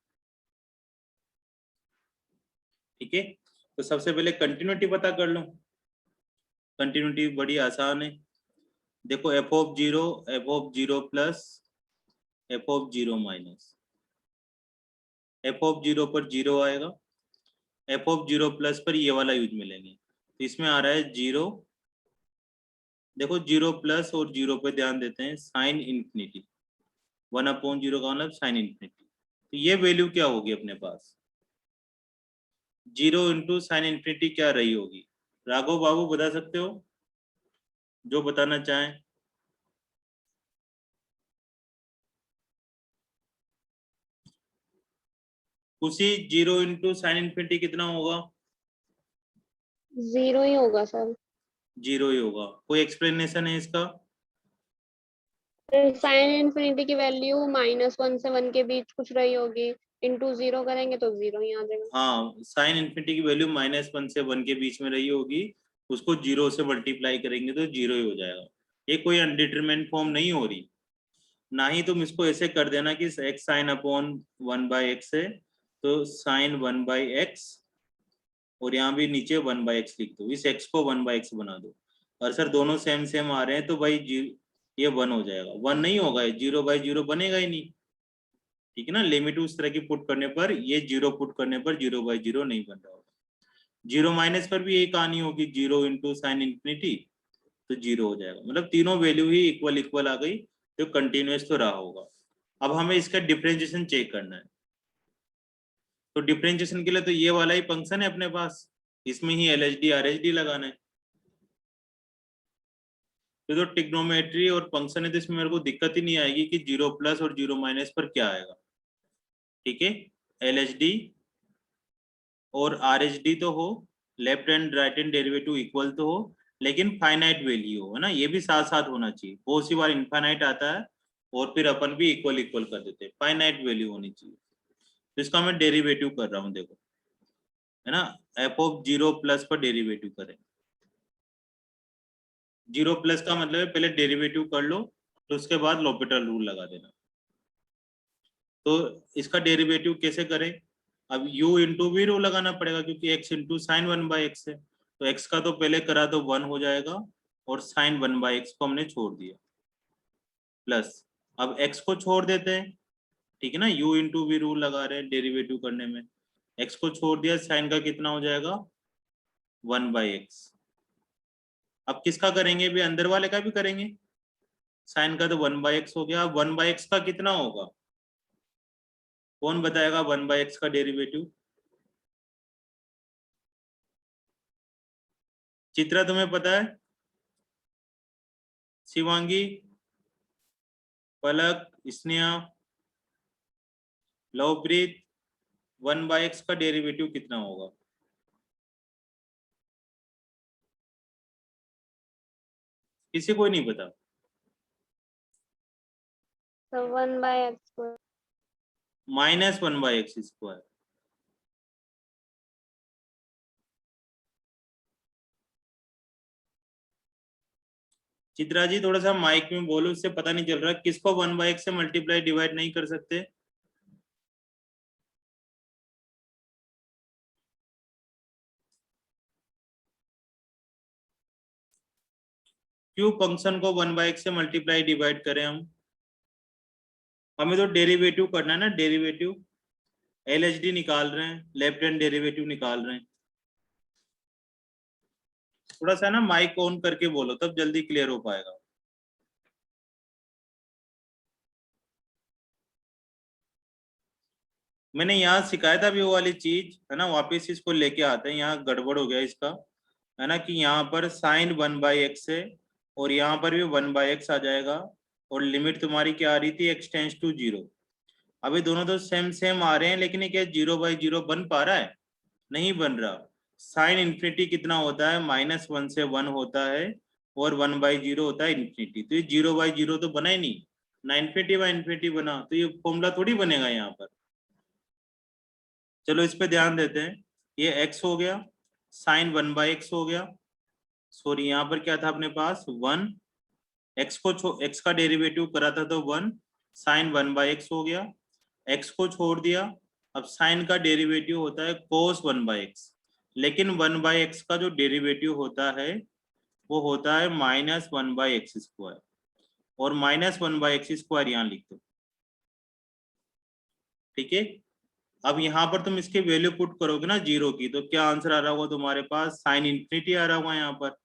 ठीक है। तो सबसे पहले कंटिन्यूटी पता कर लो। कंटिन्यूटी बड़ी आसान है, देखो F of 0 plus f of 0 minus, f of 0 पर 0 आएगा, एफ ऑफ 0 प्लस पर ये वाला यूज मिलेंगे। तो इसमें आ रहा है 0, देखो 0 प्लस और 0 पे ध्यान देते हैं, साइन इन्फिनिटी, 1/0 का मतलब साइन इन्फिनिटी। तो ये वैल्यू क्या होगी अपने पास, 0 इंटू साइन इन्फिनिटी क्या रही होगी? राघव बाबू बता सकते हो, जो बताना चाहें। उसी 0 इंटू साइन इन्फिनिटी कितना होगा? 0 ही होगा सर। 0 ही होगा। कोई एक्सप्लेनेशन है इसका? साइन इन्फिनिटी की वैल्यू -1 से 1 के बीच कुछ रही होगी, इंटू 0 करेंगे तो 0 ही आ जाएगा। हाँ, साइन इन्फिनिटी की वैल्यू -1 से 1 के बीच में रही होगी, उसको 0 से मल्टीप्लाई करेंगे तो 0 ही हो जाएगा। ये कोई अनडिटरमाइंड फॉर्म नहीं हो रही। ना ही तुम इसको ऐसे कर देना कि x साइन अपॉन 1/x है, तो साइन 1/x, और यहाँ भी नीचे 1/x लिख दो, इस x को 1/x बना दो। और सर दोनों सेम सेम आ रहे हैं तो भाई ये 1 हो जाएगा। 1 नहीं होगा, 0/0 बनेगा ही नहीं, ठीक है ना। लिमिट उस तरह की पुट करने पर, ये 0 पुट करने पर 0/0 नहीं बन रहा होगा। 0 माइनस पर भी यही कहानी होगी, 0 इंटू साइन इन्फिनिटी, तो 0 हो जाएगा। मतलब तीनों वैल्यू ही इक्वल इक्वल आ गई, तो कंटिन्यूअस तो रहा होगा। अब हमें इसका डिफरेंशिएशन चेक करना है। तो डिफरेंशिएशन के लिए तो ये वाला ही फंक्शन है अपने पास, इसमें ही LHD RHD लगाना है। तो ट्रिग्नोमेट्री और फंक्शन है, तो इसमें मेरे को दिक्कत ही नहीं आएगी कि 0 प्लस और 0 माइनस पर क्या आएगा, ठीक है। LHD और RHD तो हो, left hand right hand derivative equal तो हो, लेकिन फाइनाइट वैल्यू हो, है ना, ये भी साथ साथ होना चाहिए। बहुत सी बार इनफाइनाइट आता है और फिर अपन भी इक्वल इक्वल कर देते हैं, फाइनाइट वैल्यू होनी चाहिए। तो इसका मैं डेरिवेटिव कर रहा हूँ, देखो, है ना, एफ ऑफ 0 प्लस पर डेरिवेटिव करें। 0 प्लस का मतलब है पहले डेरिवेटिव कर लो, तो उसके बाद l'Hopital रूल लगा देना। तो इसका डेरिवेटिव कैसे करें? अब u इंटू वी रूल लगाना पड़ेगा, क्योंकि x इंटू साइन 1/x है। तो x का तो पहले करा तो 1 हो जाएगा, और साइन 1/x को हमने छोड़ दिया, प्लस अब x को छोड़ देते हैं, ठीक है ना, u इंटू वी रूल लगा रहे हैं डेरिवेटिव करने में। x को छोड़ दिया, साइन का कितना हो जाएगा, 1/x। अब किसका करेंगे, भी अंदर वाले का भी करेंगे। साइन का तो 1/x हो गया, 1/x का कितना होगा, कौन बताएगा 1/x का डेरिवेटिव? चित्रा तुम्हें पता है? शिवांगी, पलक, स्नेहा, लवप्रीत, 1/x का डेरिवेटिव कितना होगा? किसी को नहीं पता? तो 1/x²। -1/x square. Chitra ji थोड़ा सा माइक में बोलो, इससे पता नहीं चल रहा किसको 1/x से मल्टीप्लाई डिवाइड नहीं कर सकते। क्यों फंक्शन को 1/x से मल्टीप्लाई डिवाइड करें हम? हमें तो डेरिवेटिव करना है ना, डेरिवेटिव। LHD निकाल रहे हैं, लेफ्ट हैंड डेरिवेटिव निकाल रहे हैं। थोड़ा सा ना माइक ऑन करके बोलो, तब जल्दी क्लियर हो पाएगा। मैंने यहाँ सिखाया था अभी वो वाली चीज, है ना, वापस इसको लेके आते हैं। यहाँ गड़बड़ हो गया इसका, है ना, कि यहाँ पर साइन 1/x है, और यहाँ पर भी 1/x आ जाएगा, और लिमिट तुम्हारी क्या आ रही थी, x टेंड्स टू 0। अभी दोनों तो सेम सेम आ रहे हैं, लेकिन ये क्या 0/0 बन पा रहा है? नहीं बन रहा। साइन इन्फिनिटी कितना होता है, -1 से 1 होता है, और 1/0 होता है इन्फिनिटी। तो ये 0/0 तो बना ही नहीं ना, इन्फिनिटी बना, तो ये फॉर्मूला थोड़ी बनेगा यहाँ पर। चलो इस पे ध्यान देते हैं। ये x हो गया, साइन 1/x हो गया, सॉरी यहाँ पर क्या था अपने पास 1, x का डेरिवेटिव करा था तो 1, साइन 1/x हो गया, x को छोड़ दिया। अब साइन का डेरिवेटिव होता है cos 1/x, लेकिन 1/x का जो डेरिवेटिव होता है वो होता है -1/x², और -1/x² यहाँ लिख दो, ठीक है। अब यहाँ पर तुम इसकी वैल्यू पुट करोगे ना 0 की, तो क्या आंसर आ रहा होगा तुम्हारे पास? साइन इन्फिनिटी आ रहा होगा यहाँ पर,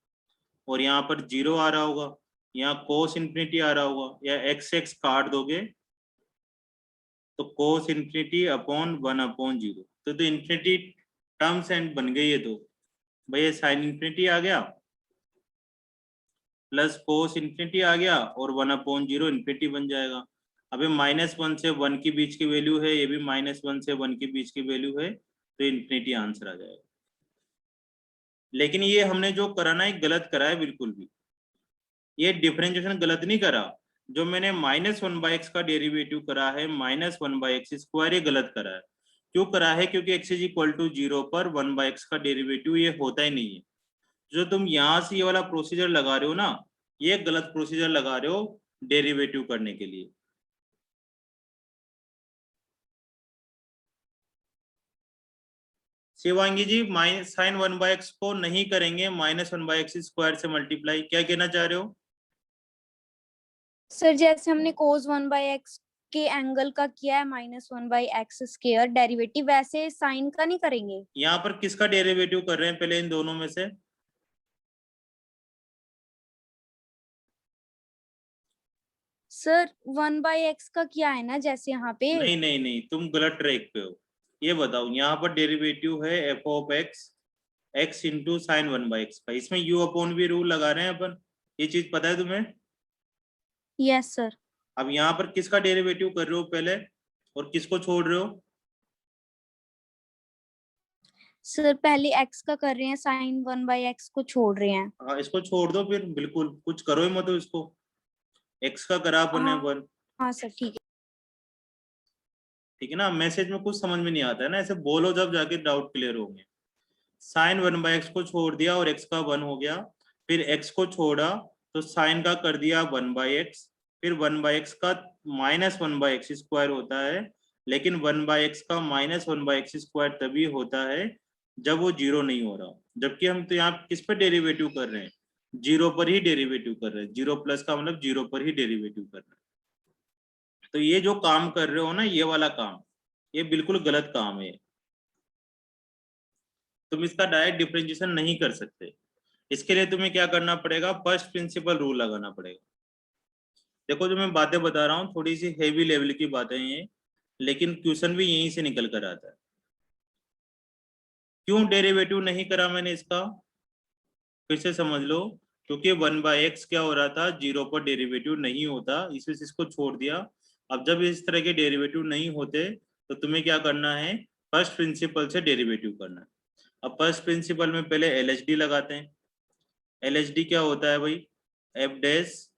और यहाँ पर 0 आ रहा होगा, यहाँ कोस इन्फिनिटी आ रहा होगा, या x काट दोगे तो कोस इन्फिनिटी अपॉन 1/0, तो इन्फिनिटी टर्म्स एंड बन गई है। तो भैया साइन इन्फिनिटी आ गया प्लस कोस इन्फिनिटी आ गया, और 1/0 इन्फिनिटी बन जाएगा। अभी -1 से 1 के बीच की वैल्यू है, ये भी -1 से 1 के बीच की वैल्यू है, तो इन्फिनिटी आंसर आ जाएगा। लेकिन ये हमने जो करा ना, ये गलत करा है बिल्कुल भी, ये डिफरेंशिएशन गलत नहीं करा। जो मैंने -1/x का डेरिवेटिव करा है -1/x², ये गलत करा है। क्यों करा है? क्योंकि x = 0 पर 1/x का डेरिवेटिव ये होता ही नहीं है। जो तुम यहाँ से ये वाला प्रोसीजर लगा रहे हो ना, ये गलत प्रोसीजर लगा रहे हो डेरिवेटिव करने के लिए। शिवांगी जी, sin 1/x को नहीं करेंगे -1/x² से मल्टीप्लाई, क्या कहना चाह रहे हो? सर जैसे हमने cos 1/x के एंगल का किया है -1/x², डेरिवेटिव, वैसे साइन का नहीं करेंगे? यहाँ पर किसका डेरिवेटिव कर रहे हैं पहले इन दोनों में से? सर 1/x का किया है ना, जैसे यहाँ पे। नहीं नहीं नहीं, तुम गलत ट्रैक पे हो। ये बताओ, यहाँ पर डेरिवेटिव है f(x) इंटू साइन 1/x का, इसमें u/v रूल लगा रहे हैं अपन, ये चीज पता है तुम्हें? Yes sir. अब यहाँ पर किसका डेरिवेटिव कर रहे हो पहले, और किसको छोड़ रहे हो? सर पहले x का कर रहे हैं, साइन 1/x को छोड़ रहे हैं। हाँ, इसको छोड़ दो फिर, बिल्कुल कुछ करो ही मत इसको। x का करा अपन ने हाँ 1, हाँ सर ठीक है। ठीक है ना? मैसेज में कुछ समझ में नहीं आता है ना, ऐसे बोलो जब जाके डाउट क्लियर होंगे। साइन 1/x को छोड़ दिया और x का 1 हो गया, फिर x को छोड़ा तो साइन का कर दिया 1/x, फिर 1/x का -1/x² होता है, लेकिन 1/x का -1/x² तभी होता है जब वो 0 नहीं हो रहा। जबकि हम तो यहाँ किस पे डेरिवेटिव कर रहे हैं? 0 पर ही डेरिवेटिव कर रहे हैं, 0 प्लस का मतलब 0 पर ही डेरिवेटिव कर रहे हैं। तो ये जो काम कर रहे हो ना, ये वाला काम, ये बिल्कुल गलत काम है। तुम इसका डायरेक्ट डिफरेंशिएशन नहीं कर सकते। इसके लिए तुम्हें क्या करना पड़ेगा? फर्स्ट प्रिंसिपल रूल लगाना पड़ेगा। देखो, जो मैं बातें बता रहा हूँ थोड़ी सी हेवी लेवल की बातें हैं, लेकिन क्वेश्चन भी यहीं से निकल कर आता है। क्यों डेरिवेटिव नहीं करा मैंने इसका, फिर से समझ लो। क्योंकि 1/x क्या हो रहा था, 0 पर डेरिवेटिव नहीं होता, इसलिए इसको छोड़ दिया। अब जब इस तरह के डेरिवेटिव नहीं होते तो तुम्हें क्या करना है? फर्स्ट प्रिंसिपल से डेरिवेटिव करना है। अब फर्स्ट प्रिंसिपल में पहले LHD लगाते हैं। LHD क्या होता है भाई? एफ डैश,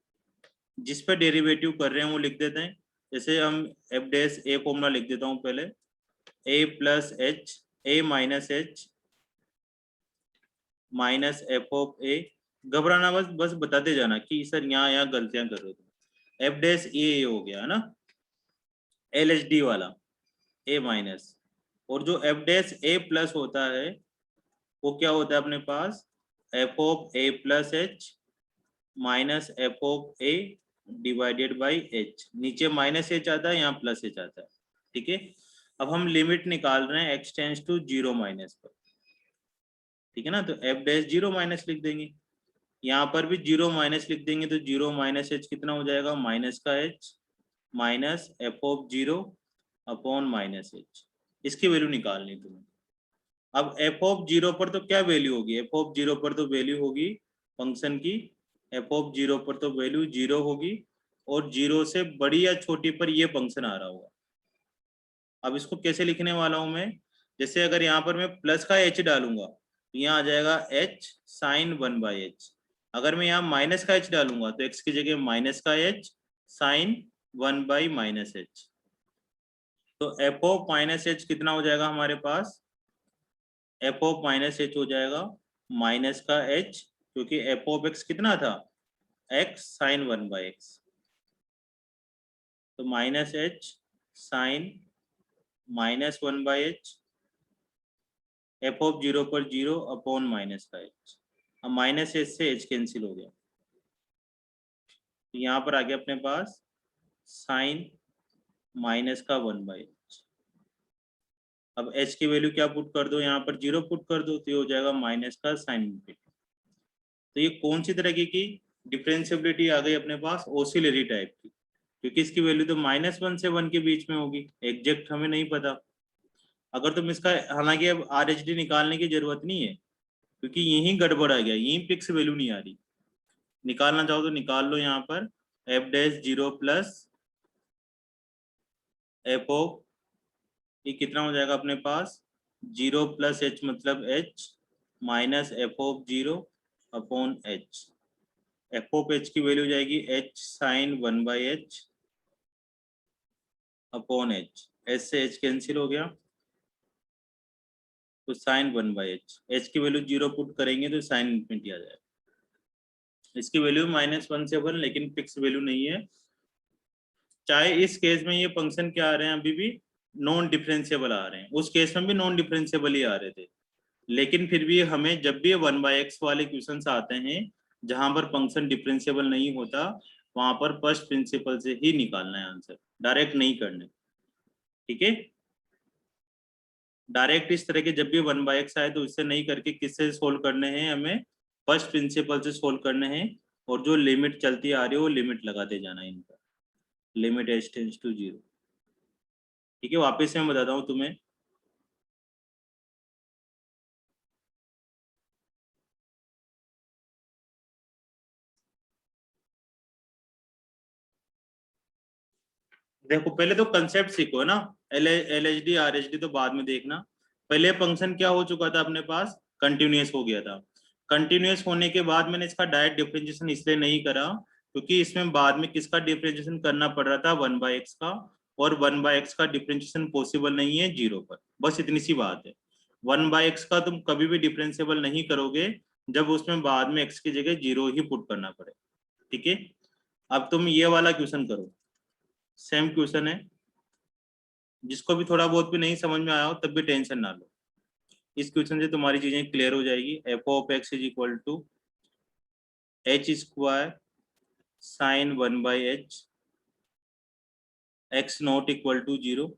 जिस पे डेरिवेटिव कर रहे हैं वो लिख देते हैं। जैसे हम एफ डैश ए फॉर्मूला लिख देता हूँ पहले, a plus H, a minus H minus f(a). घबराना, बस बस बताते जाना कि सर यहाँ यहाँ गलतियां कर रहे हो। एफ डैश ए हो गया है ना, LHD वाला a माइनस, और जो एफ डैश ए प्लस होता है वो क्या होता है अपने पास? f(a plus H minus f(a) divided by h। नीचे माइनस एच आता है, यहाँ प्लस एच आता है, ठीक है। अब हम लिमिट निकाल रहे हैं x टेंड्स टू 0 माइनस पर, ठीक है ना? तो f डैश 0 माइनस लिख देंगे, यहाँ पर भी 0 माइनस लिख देंगे, तो 0 माइनस एच कितना हो जाएगा? माइनस का h minus f(0) upon minus H. इसकी वैल्यू निकालनी तुम्हें। अब f(0) पर तो क्या वैल्यू होगी? f(0) पर तो वैल्यू होगी फंक्शन की, f(0) पर तो वैल्यू 0 होगी, और 0 से बड़ी या छोटी पर ये फंक्शन आ रहा होगा। अब इसको कैसे लिखने वाला हूं मैं? जैसे अगर यहाँ पर मैं प्लस का h डालूंगा तो यहाँ आ जाएगा h साइन 1/h। अगर मैं यहाँ माइनस का h डालूंगा तो x की जगह माइनस का h साइन 1/-h। तो f ऑफ माइनस h कितना हो जाएगा हमारे पास? f ऑफ माइनस h हो जाएगा माइनस का h, क्योंकि f ऑफ x कितना था? x साइन 1/x, तो minus h sine -1/h, f(0) पर 0 अपॉन माइनस का h। अब माइनस h से h कैंसिल हो गया, तो यहाँ पर आ गया अपने पास साइन -1/h। अब h की वैल्यू क्या पुट कर दो, यहाँ पर 0 पुट कर दो, तो ये हो जाएगा माइनस का साइन इन्फिनिटी। तो ये कौन सी तरह की डिफरेंशियबिलिटी आ गई अपने पास, ऑसिलरी टाइप की, क्योंकि इसकी वैल्यू तो -1 से 1 के बीच में होगी, एग्जैक्ट हमें नहीं पता। अगर तुम इसका, हालांकि अब RHD निकालने की जरूरत नहीं है, क्योंकि यही गड़बड़ आ गया, यही फिक्स वैल्यू नहीं आ रही। निकालना चाहो तो निकाल लो, यहाँ पर f dash 0 plus f of, ये कितना हो जाएगा अपने पास, 0 प्लस h मतलब h minus f of 0 upon h। F of h की वैल्यू हो जाएगी h sine 1/h upon h, h से h कैंसिल हो गया, तो साइन 1/h, h की वैल्यू 0 पुट करेंगे तो साइन इन्फिनिटी आ जाएगा। इसकी वैल्यू -1 से 1, लेकिन फिक्स वैल्यू नहीं है। चाहे इस केस में ये फंक्शन क्या आ रहे हैं, अभी भी नॉन डिफरेंशिएबल आ रहे हैं, उस केस में भी नॉन डिफरेंशिएबल ही आ रहे थे, लेकिन फिर भी हमें जब भी 1/x वाले क्वेश्चंस आते हैं जहां पर फंक्शन डिफरेंशिएबल नहीं होता, वहां पर फर्स्ट प्रिंसिपल से ही निकालना है आंसर, डायरेक्ट नहीं करने। ठीक है, डायरेक्ट इस तरह के जब भी 1/x आए तो इससे नहीं करके किससे सोल्व करने हैं, हमें फर्स्ट प्रिंसिपल से सोल्व करने हैं, और जो लिमिट चलती आ रही है वो लिमिट लगाते जाना है इनका, लिमिट h टेंड्स टू 0। ठीक है, वापस से मैं बताता हूँ तुम्हें। देखो पहले तो कंसेप्ट सीखो ना, LHD RHD तो बाद में देखना। पहले फंक्शन क्या हो चुका था अपने पास, कंटिन्यूअस हो गया था। कंटिन्यूअस होने के बाद मैंने इसका डायरेक्ट डिफरेंशिएशन इसलिए नहीं करा, क्योंकि इसमें बाद में किसका डिफरेंशिएशन करना पड़ रहा था, 1/x का, और 1/x का डिफरेंशिएशन पॉसिबल नहीं है 0 पर, बस इतनी सी बात है। 1/x का तुम कभी भी डिफरेंशिएबल नहीं करोगे जब उसमें बाद में x की जगह 0 ही पुट करना पड़े। ठीक है, अब तुम ये वाला क्वेश्चन करो, सेम क्वेश्चन है, जिसको भी थोड़ा बहुत भी नहीं समझ में आया हो तब भी टेंशन ना लो, इस क्वेश्चन से तुम्हारी चीजें क्लियर हो जाएगी। F of x is equal to h square sine 1/h, x not equal to 0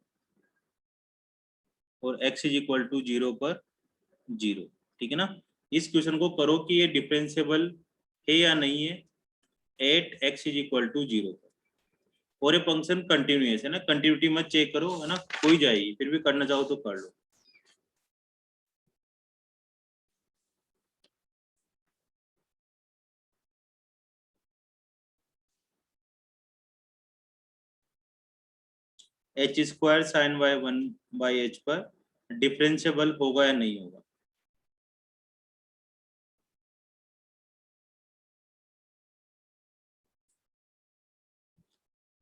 और x इज इक्वल टू 0 पर 0। ठीक है ना, इस क्वेश्चन को करो कि ये डिफरेंशिएबल है या नहीं है at x is equal to 0 पर, और ये फंक्शन कंटिन्यूअस है ना, कंटिन्यूटी मत चेक करो, है ना, हो ही जाएगी, फिर भी करना चाहो तो कर लो। H square sine y 1/h पर डिफरेंशिएबल होगा या नहीं होगा।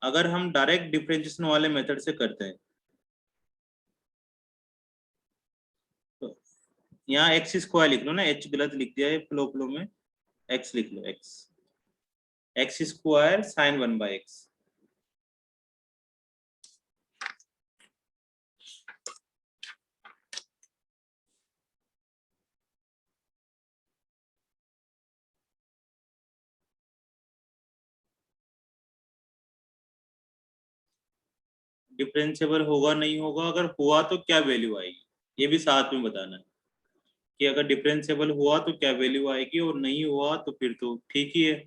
अगर हम डायरेक्ट डिफरेंशिएशन वाले मेथड से करते हैं तो यहाँ एक्स स्क्वायर लिख लो ना, एच गलत लिख दिया है फ्लो फ्लो में, एक्स लिख लो, x, x square sine 1/x। Differentiable होगा नहीं होगा, अगर हुआ तो क्या वैल्यू आएगी, ये भी साथ में बताना है कि अगर डिफरेंशिएबल हुआ तो क्या वैल्यू आएगी, और नहीं हुआ तो फिर तो ठीक ही है।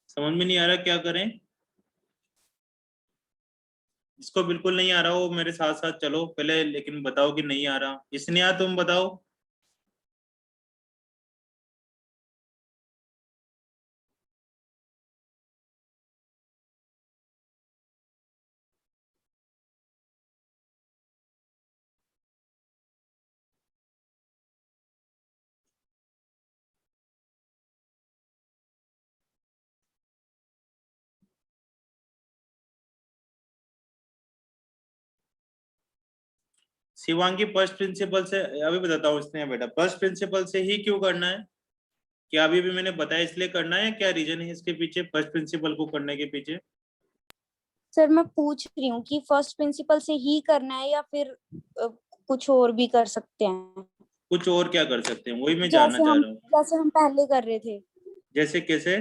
समझ में नहीं आ रहा क्या करें, जिसको बिल्कुल नहीं आ रहा हो मेरे साथ साथ चलो पहले, लेकिन बताओ कि नहीं आ रहा, इसने आ तुम बताओ। शिवांगी फर्स्ट प्रिंसिपल से अभी बताता हूँ इसने बेटा, फर्स्ट प्रिंसिपल से ही क्यों करना है? क्या अभी भी मैंने बताया इसलिए करना है, क्या रीजन है इसके पीछे फर्स्ट प्रिंसिपल को करने के पीछे? सर मैं पूछ रही हूँ कि फर्स्ट प्रिंसिपल से ही करना है या फिर कुछ और भी कर सकते हैं, कुछ और क्या कर सकते हैं, वही मैं जानना चाह रहा हूँ। जैसे हम पहले कर रहे थे। जैसे कैसे?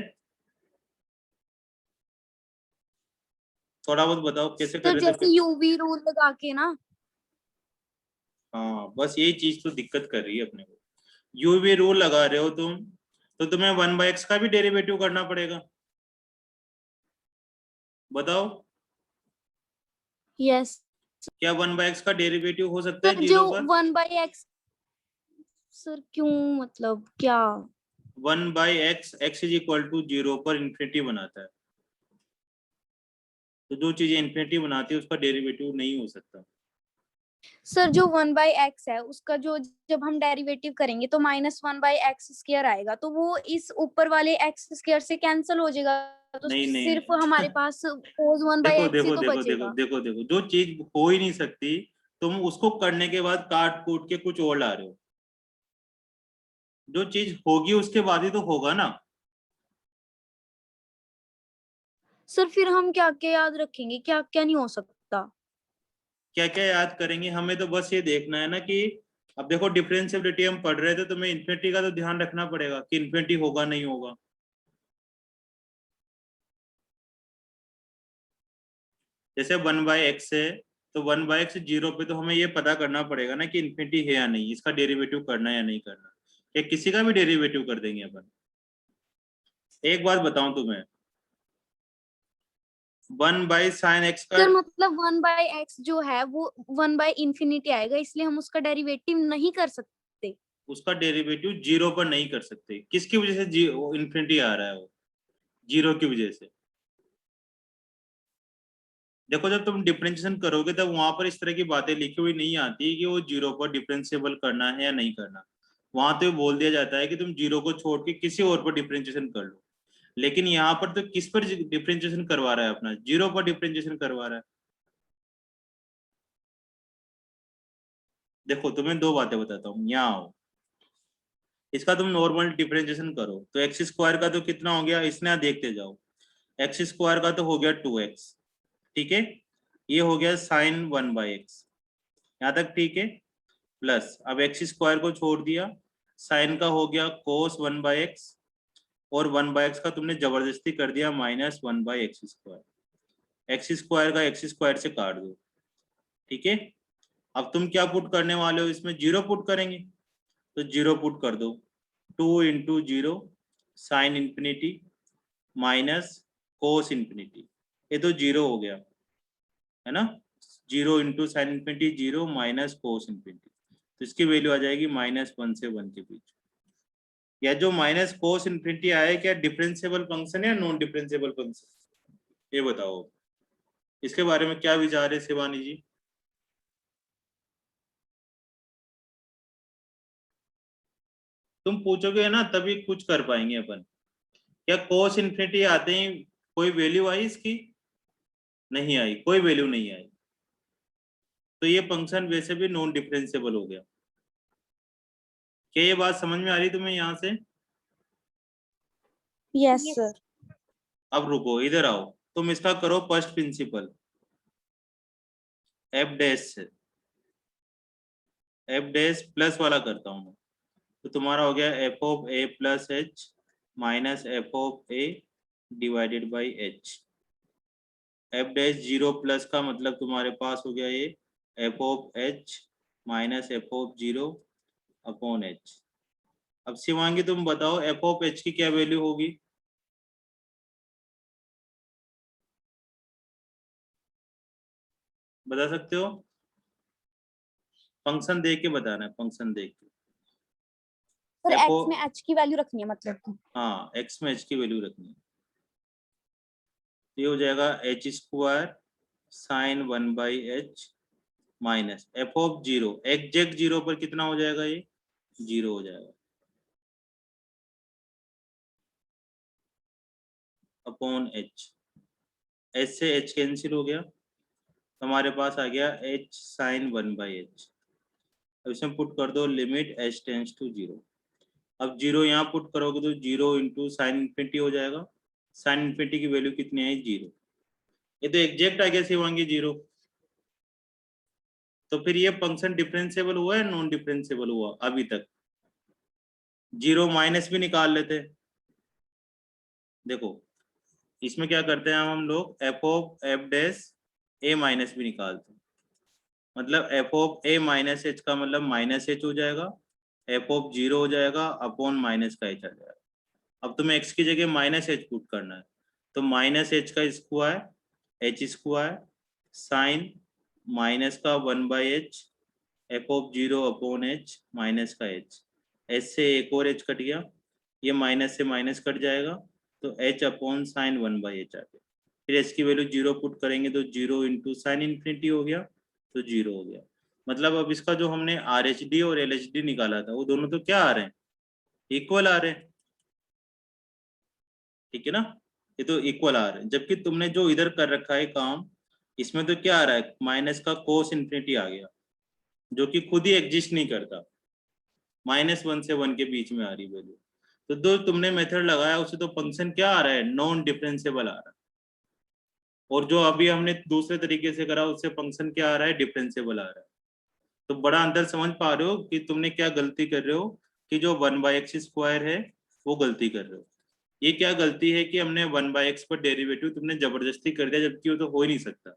थोड़ा बहुत बताओ कैसे कर सर रहे थे जैसे यूवी रूल लगा के ना। हाँ, बस यही चीज तो दिक्कत कर रही है अपने को। यूवी रूल लगा रहे हो तुम, तो तुम्हें 1/x का भी डेरिवेटिव करना पड़ेगा। बताओ, यस क्या 1/x का डेरिवेटिव हो सकता है सर, जो जीरो पर? 1/x। सर क्यों, मतलब क्या? 1/x, x is equal to 0 पर इन्फिनिटी बनाता है, तो जो चीजें इन्फिनिटी बनाती है उसका डेरिवेटिव नहीं हो सकता। सर जो 1/x है उसका जो जब हम डेरिवेटिव करेंगे तो -1/x² आएगा, तो वो इस ऊपर वाले x² से कैंसिल हो जाएगा, तो नहीं नहीं सिर्फ हमारे नहीं पास cos देखो 1/x ही देखो तो देखो देखो बचेगा। देखो देखो, जो चीज हो ही नहीं सकती तुम उसको करने के बाद काट कूट के कुछ और ला रहे हो। जो चीज होगी उसके बाद ही तो होगा ना। सर फिर हम क्या क्या याद रखेंगे, क्या क्या नहीं हो सकता? क्या क्या याद करेंगे, हमें तो बस ये देखना है ना कि अब देखो डिफरेंशियबिलिटी हम पढ़ रहे थे, तो तुम्हें इन्फिनिटी का तो ध्यान रखना पड़ेगा कि इन्फिनिटी होगा नहीं होगा। जैसे 1/x है, तो 1/x 0 पे तो हमें ये पता करना पड़ेगा ना कि इन्फिनिटी है या नहीं, इसका डेरिवेटिव करना है या नहीं करना। या किसी का भी डेरिवेटिव कर देंगे अपन। एक बात बताऊं तुम्हें, 1/sin x का सर मतलब 1/x जो है वो 1/∞ आएगा, इसलिए हम उसका डेरिवेटिव नहीं कर सकते। उसका डेरिवेटिव 0 पर नहीं कर सकते। किसकी वजह से इन्फिनिटी आ रहा है? वो 0 की वजह से। देखो जब तुम डिफरेंशिएशन करोगे तब वहां पर इस तरह की बातें लिखी हुई नहीं आती कि वो 0 पर डिफरेंशिएबल करना है या नहीं करना। वहां तो ये बोल दिया जाता है कि तुम 0 को छोड़ के किसी और पर डिफरेंशिएशन कर लो। लेकिन यहाँ पर तो किस पर डिफरेंशिएशन करवा रहा है? अपना 0 पर डिफरेंशिएशन करवा रहा है। देखो तुम्हें दो बातें बताता हूँ, यहाँ आओ। इसका तुम नॉर्मल डिफरेंशिएशन करो तो x² का तो कितना हो गया, इसने देखते जाओ। x² का तो हो गया 2x, ठीक है। ये हो गया sin 1/x, यहाँ तक ठीक है। प्लस अब x² को छोड़ दिया, साइन का हो गया cos 1/x, और 1/x का तुमने जबरदस्ती कर दिया -1/x²। x² का x² से काट दो, ठीक है। अब तुम क्या पुट करने वाले हो, इसमें 0 पुट करेंगे, तो 0 पुट कर दो। 2 × 0 sine infinity minus cos infinity, ये तो 0 हो गया है ना। 0 × sine infinity 0 minus cos infinity, तो इसकी वैल्यू आ जाएगी -1 से 1 के बीच। या जो माइनस कोस इन्फिनिटी आया क्या डिफरेंशिएबल फंक्शन है या नॉन डिफरेंशिएबल फंक्शन, ये बताओ। इसके बारे में क्या विचार है शिवानी जी? तुम पूछोगे ना तभी कुछ कर पाएंगे अपन। क्या कोस इन्फिनिटी आते ही कोई वैल्यू आई इसकी? नहीं आई, कोई वैल्यू नहीं आई, तो ये फंक्शन वैसे भी नॉन डिफरेंशिएबल हो गया। क्या ये बात समझ में आ रही तुम्हें यहाँ से? Yes sir. अब रुको, इधर आओ। तुम इसका करो फर्स्ट प्रिंसिपल एफ डैश से। एफ डैश प्लस वाला करता हूँ मैं, तो तुम्हारा हो गया f(a + h minus f(a) divided by h। F dash 0 plus का मतलब तुम्हारे पास हो गया ये f(h minus f(0) upon h। अब शिवांगी तुम बताओ f(h) की क्या वैल्यू होगी? बता सकते हो? फंक्शन देख के बताना है, फंक्शन देख के। सर एफ x में h की वैल्यू रखनी है मतलब कि। हाँ, x में h की वैल्यू रखनी है। ये हो जाएगा h² sign 1/h minus f(0), exact 0 पर कितना हो जाएगा, ये 0 हो जाएगा, अपॉन h। h से h कैंसिल हो गया, तो हमारे पास आ गया h साइन 1/h। अब इसमें पुट कर दो लिमिट h टेंड्स टू 0। अब 0 यहाँ पुट करोगे तो 0 इंटू साइन इन्फिनिटी हो जाएगा। साइन इन्फिनिटी की वैल्यू कितनी आई 0। ये तो एग्जैक्ट आ गया शिवांगी 0। तो फिर ये फंक्शन डिफरेंशिएबल हुआ है नॉन डिफरेंशिएबल हुआ अभी तक। 0 माइनस भी निकाल लेते। देखो इसमें क्या करते हैं हम लोग F of F dash A minus भी निकालते हैं। मतलब F of A minus H का मतलब माइनस एच हो जाएगा, एफ ऑफ 0 हो जाएगा अपॉन माइनस का एच आ जाएगा। अब तुम्हें एक्स की जगह माइनस एच पुट करना है, तो माइनस एच का square H square sign minus का 1/h F of 0 upon H minus का एच। एच से एक और एच कट गया, ये माइनस से माइनस कट जाएगा तो एच अपॉन साइन 1/h आ गया। फिर एच की वैल्यू 0 पुट करेंगे तो 0 इंटू साइन इन्फिनिटी हो गया तो 0 हो गया। मतलब अब इसका जो हमने आर एच डी और एल एच डी निकाला था वो दोनों तो क्या आ रहे हैं, इक्वल आ रहे हैं। ठीक है ना, ये तो इक्वल आ रहे हैं। जबकि तुमने जो इधर कर रखा है काम, इसमें तो क्या आ रहा है माइनस का कोस इन्फिनिटी आ गया, जो कि खुद ही एग्जिस्ट नहीं करता। -1 से 1 के बीच में आ रही वैल्यू। तो जो तुमने मेथड लगाया उससे तो फंक्शन क्या आ रहा है नॉन डिफरेंशिएबल आ रहा है, और जो अभी हमने दूसरे तरीके से करा उससे फंक्शन क्या आ रहा है डिफरेंशिएबल आ रहा है। तो बड़ा अंतर समझ पा रहे हो कि तुमने क्या गलती कर रहे हो, कि जो 1/x स्क्वायर है वो गलती कर रहे हो। ये क्या गलती है कि हमने 1/x पर डेरिवेटिव तुमने जबरदस्ती कर दिया, जबकि वो तो हो ही नहीं सकता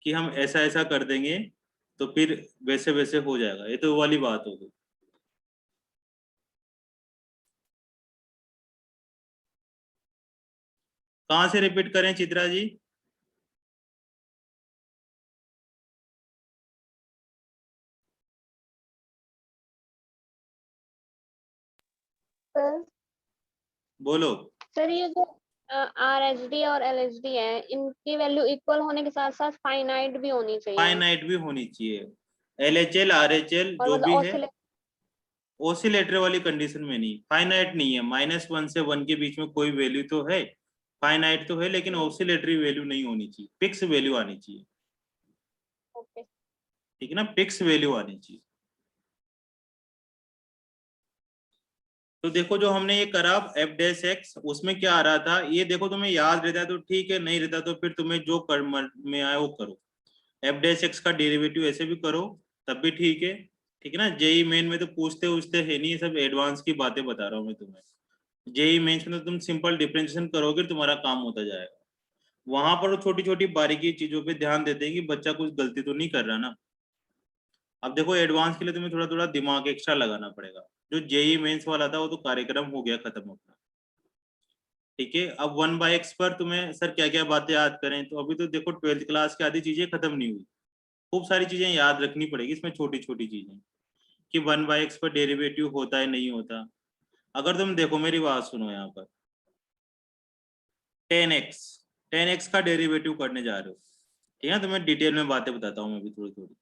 कि हम ऐसा ऐसा कर देंगे तो फिर वैसे वैसे हो जाएगा। ये तो वो वाली बात हो गई। कहाँ से रिपीट करें चित्रा जी? सर बोलो। सर ये जो आर एच डी और एल एच डी है, इनकी वैल्यू इक्वल होने के साथ साथ फाइनाइट भी होनी चाहिए। फाइनाइट भी होनी चाहिए। LHL RHL और जो मतलब भी है ऑसिलेट ओसिलेटर वाली कंडीशन में नहीं, फाइनाइट नहीं है। -1 से 1 के बीच में कोई वैल्यू तो है, फाइनाइट तो है, लेकिन ऑसिलेटरी वैल्यू नहीं होनी चाहिए, फिक्स वैल्यू आनी चाहिए। ओके। ठीक है ना, फिक्स वैल्यू आनी चाहिए। तो देखो जो हमने ये करा एफ डैश एक्स, उसमें क्या आ रहा था ये देखो, तुम्हें याद रहता है तो ठीक है, नहीं रहता तो फिर तुम्हें जो कर में आए वो करो। एफ डैश एक्स का डेरिवेटिव ऐसे भी करो तब भी ठीक है। ठीक है ना, जेई मेन में तो पूछते उछते है नहीं, ये सब एडवांस की बातें बता रहा हूँ मैं तुम्हें। जेई मेन्स में तो तुम सिंपल डिफरेंशिएशन करोगे तुम्हारा काम होता जाएगा। वहां पर वो छोटी छोटी बारीकी चीजों पे ध्यान देते हैं कि बच्चा कुछ गलती तो नहीं कर रहा ना। अब देखो एडवांस के लिए तुम्हें थोड़ा थोड़ा दिमाग एक्स्ट्रा लगाना पड़ेगा। जो जेई मेंस वाला था वो तो कार्यक्रम हो गया खत्म अपना। ठीक है, अब 1/x पर तुम्हें सर क्या क्या बातें याद करें, तो अभी तो देखो 12th क्लास की आधी चीजें खत्म नहीं हुई, खूब सारी चीजें याद रखनी पड़ेगी इसमें, छोटी छोटी चीजें कि 1/x पर डेरिवेटिव होता है नहीं होता। अगर तुम देखो मेरी बात सुनो, यहाँ पर 10x का डेरिवेटिव करने जा रहे हो। ठीक है, तुम्हें डिटेल में बातें बताता हूँ मैं भी थोड़ी थोड़ी।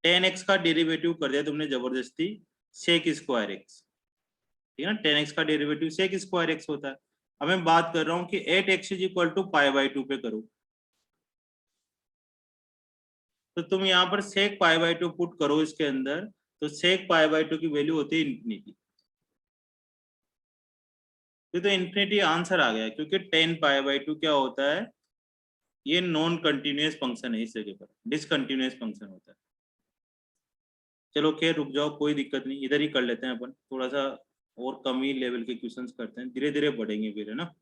10x का डेरिवेटिव कर दिया तुमने जबरदस्ती सेक स्क्वायर एक्स। ठीक है ना, 10x का डेरिवेटिव सेक स्क्वायर एक्स होता है। अब मैं बात कर रहा हूँ कि 8x इज इक्वल टू π/2 पे करो, तो तुम यहाँ पर सेक π/2 पुट करो इसके अंदर, तो सेक π/2 की वैल्यू होती है इन्फिनिटी। तो इन्फिनिटी आंसर आ गया, क्योंकि 10π/2 क्या होता है, ये नॉन कंटिन्यूअस फंक्शन है, इस जगह पर डिसकंटिन्यूअस फंक्शन होता है। चलो खैर रुक जाओ, कोई दिक्कत नहीं, इधर ही कर लेते हैं अपन थोड़ा सा, और कम ही लेवल के क्वेश्चंस करते हैं, धीरे धीरे बढ़ेंगे फिर, है ना।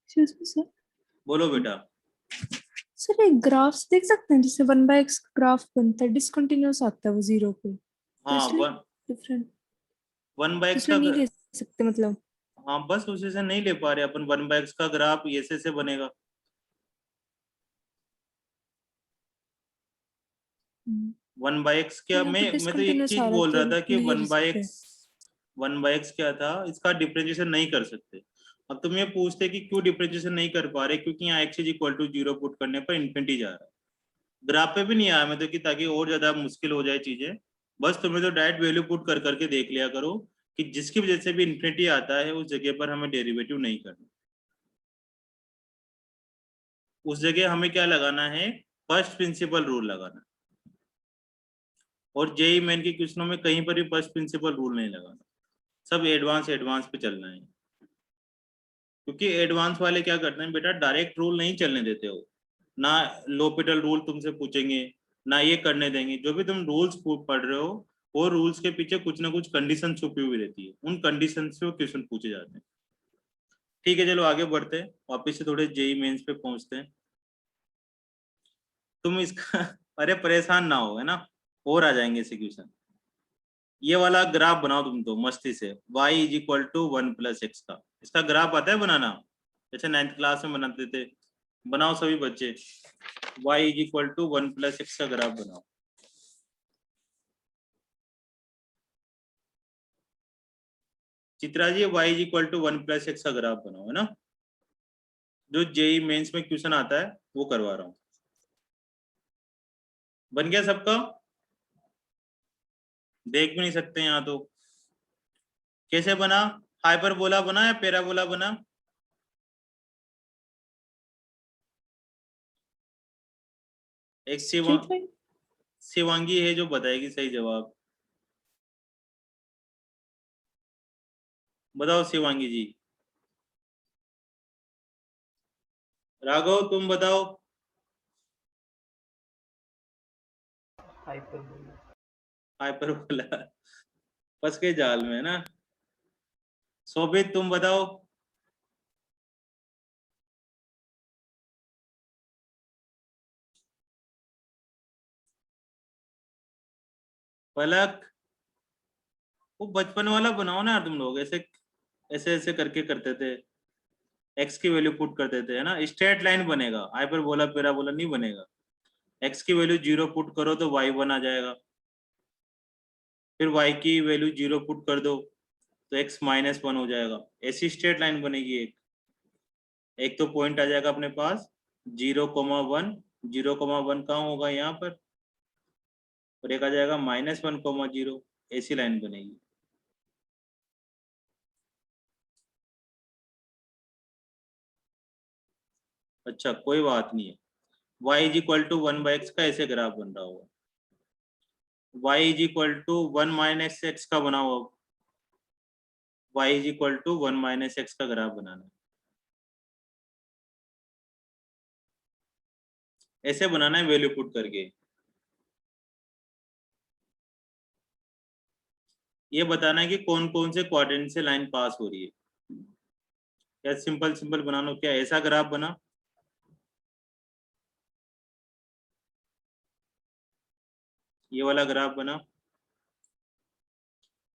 सर बोलो बेटा। सर एक ग्राफ्स देख सकते हैं जिससे 1/x ग्राफ बनता है, डिसकंटिन्यूअस आता है वो 0 पे, तो हाँ, इसलिए डिफरेंट, 1/x इसलिए का नहीं ले सकते मतलब। हाँ बस उसी से नहीं ले पा रहे अपन। 1/x का ग्राफ ऐसे से बनेगा। 1/x तो क्या, यहाँ पे मैं तो एक डिसकंटिन्यूअस चीज आ रहा है बोल तो रहा था कि नहीं ले सकते। 1/x क्या था, इसका डिफरेंशिएशन नहीं कर सकते। अब तुम ये पूछते कि क्यों डिफरेंशिएशन नहीं कर पा रहे, क्योंकि यहाँ x is equal to 0 put करने पर इन्फिनिटी जा रहा है। ग्राफ पे भी नहीं आया मैं तो, कि ताकि और ज्यादा मुश्किल हो जाए चीजें। बस तुम्हें तो डायरेक्ट वैल्यू पुट कर करके देख लिया करो कि जिसकी वजह से भी इन्फिनिटी आता है उस जगह पर हमें डेरिवेटिव नहीं करना। उस जगह हमें क्या लगाना है, फर्स्ट प्रिंसिपल रूल लगाना, और जेई मेन के क्वेश्चनों में कहीं पर भी फर्स्ट प्रिंसिपल रूल नहीं लगाना, सब एडवांस पे चलना है। क्योंकि एडवांस वाले क्या करते हैं बेटा, डायरेक्ट रूल नहीं चलने देते हो, ना लोपिटल रूल तुमसे पूछेंगे, ना ये करने देंगे। जो भी तुम रूल्स पढ़ रहे हो, वो रूल्स के पीछे कुछ ना कुछ कंडीशन छुपी हुई रहती है, उन कंडीशन से वो क्वेश्चन पूछे जाते हैं। ठीक है, चलो आगे बढ़ते हैं, वापिस से थोड़े जेई मेंस पे पहुंचते हैं। तुम इसका अरे परेशान ना हो, है ना, और आ जाएंगे ऐसे क्वेश्चन। ये वाला ग्राफ बनाओ तुम तो मस्ती से, y is equal to 1 plus x का। इसका ग्राफ आता है बनाना, जैसे 9th क्लास में बनाते थे। बनाओ सभी बच्चे, y is equal to 1 plus x का ग्राफ बनाओ। Chitra ji, y is equal to 1 plus x का ग्राफ बनाओ, है ना, जो जेई मेंस में क्वेश्चन आता है वो करवा रहा हूँ। बन गया सबका? देख भी नहीं सकते यहाँ तो। कैसे बना? हाइपरबोला बना या पैराबोला बना? एक स्ट्रेट लाइन। शिवांगी है जो बताएगी सही जवाब। बताओ शिवांगी जी। राघव तुम बताओ। हाइपरबोला फंस के जाल में, है ना। शोभित तुम बताओ। पलक, वो बचपन वाला बनाओ ना यार तुम लोग, ऐसे ऐसे ऐसे करके करते थे, एक्स की वैल्यू पुट करते थे, है ना। स्ट्रेट लाइन बनेगा, हाइपरबोला पैराबोला नहीं बनेगा। एक्स की वैल्यू 0 पुट करो तो y 1 आ जाएगा, फिर y की वैल्यू 0 पुट कर दो तो x -1 हो जाएगा। ऐसी स्ट्रेट लाइन बनेगी। एक तो पॉइंट आ जाएगा अपने पास 0,1, 0,1 कहाँ होगा यहाँ पर, और एक आ जाएगा -1,0। ऐसी लाइन बनेगी। अच्छा कोई बात नहीं है, y is equal to 1/x का ऐसे ग्राफ बन रहा होगा। y is equal to 1 - x का बना हुआ, y is equal to 1 - x का ग्राफ बनाना है। ऐसे बनाना है वैल्यू पुट करके। ये बताना है कि कौन कौन से क्वाड्रेंट से लाइन पास हो रही है। या सिंपल सिंपल बना लो, क्या ऐसा ग्राफ बना, ये वाला ग्राफ बना,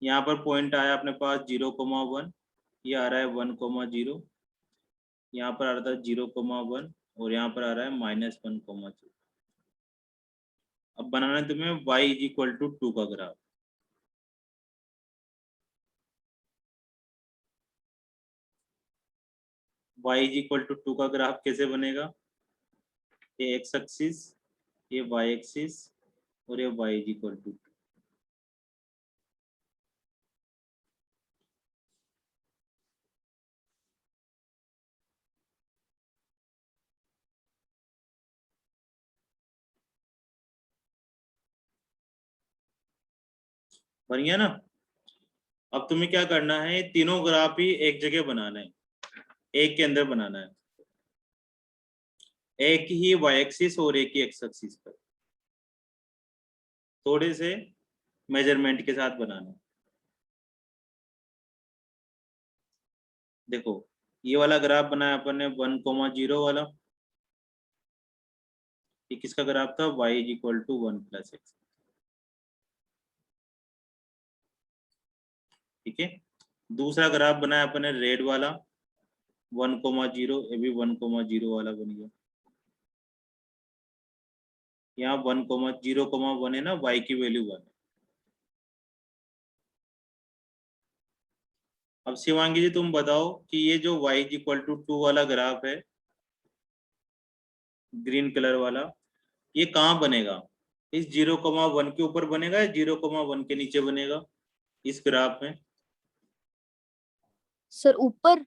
यहाँ पर पॉइंट आया अपने पास 0,1, ये आ रहा है 1,0, यहाँ पर आ रहा था 0,1, और यहाँ पर आ रहा है -1,0। अब बनाना है तुम्हें y इज इक्वल टू 2 का graph. y is equal to 2 का ग्राफ कैसे बनेगा, ये x एक्सिस, ये y एक्सिस, और ये y इज इक्वल टू 2। बन गया ना। अब तुम्हें क्या करना है, तीनों ग्राफ ही एक जगह बनाना है, एक के अंदर बनाना है, एक ही y एक्सिस और एक ही x एक्सिस पर, थोड़े से मेजरमेंट के साथ बनाना है। देखो ये वाला ग्राफ बनाया अपन ने 1,0 वाला, ये किसका ग्राफ था, y is equal to 1 plus x. ठीक है, दूसरा ग्राफ बनाया अपन ने रेड वाला 1,0, ये भी 1,0 वाला बन गया। यहाँ 1,0,1 है ना, y की वैल्यू 1 है। अब शिवांगी जी तुम बताओ कि ये जो y इज इक्वल टू 2 वाला ग्राफ है, ग्रीन कलर वाला, ये कहाँ बनेगा, इस 0,1 के ऊपर बनेगा या 0,1 के नीचे बनेगा इस ग्राफ में? सर ऊपर।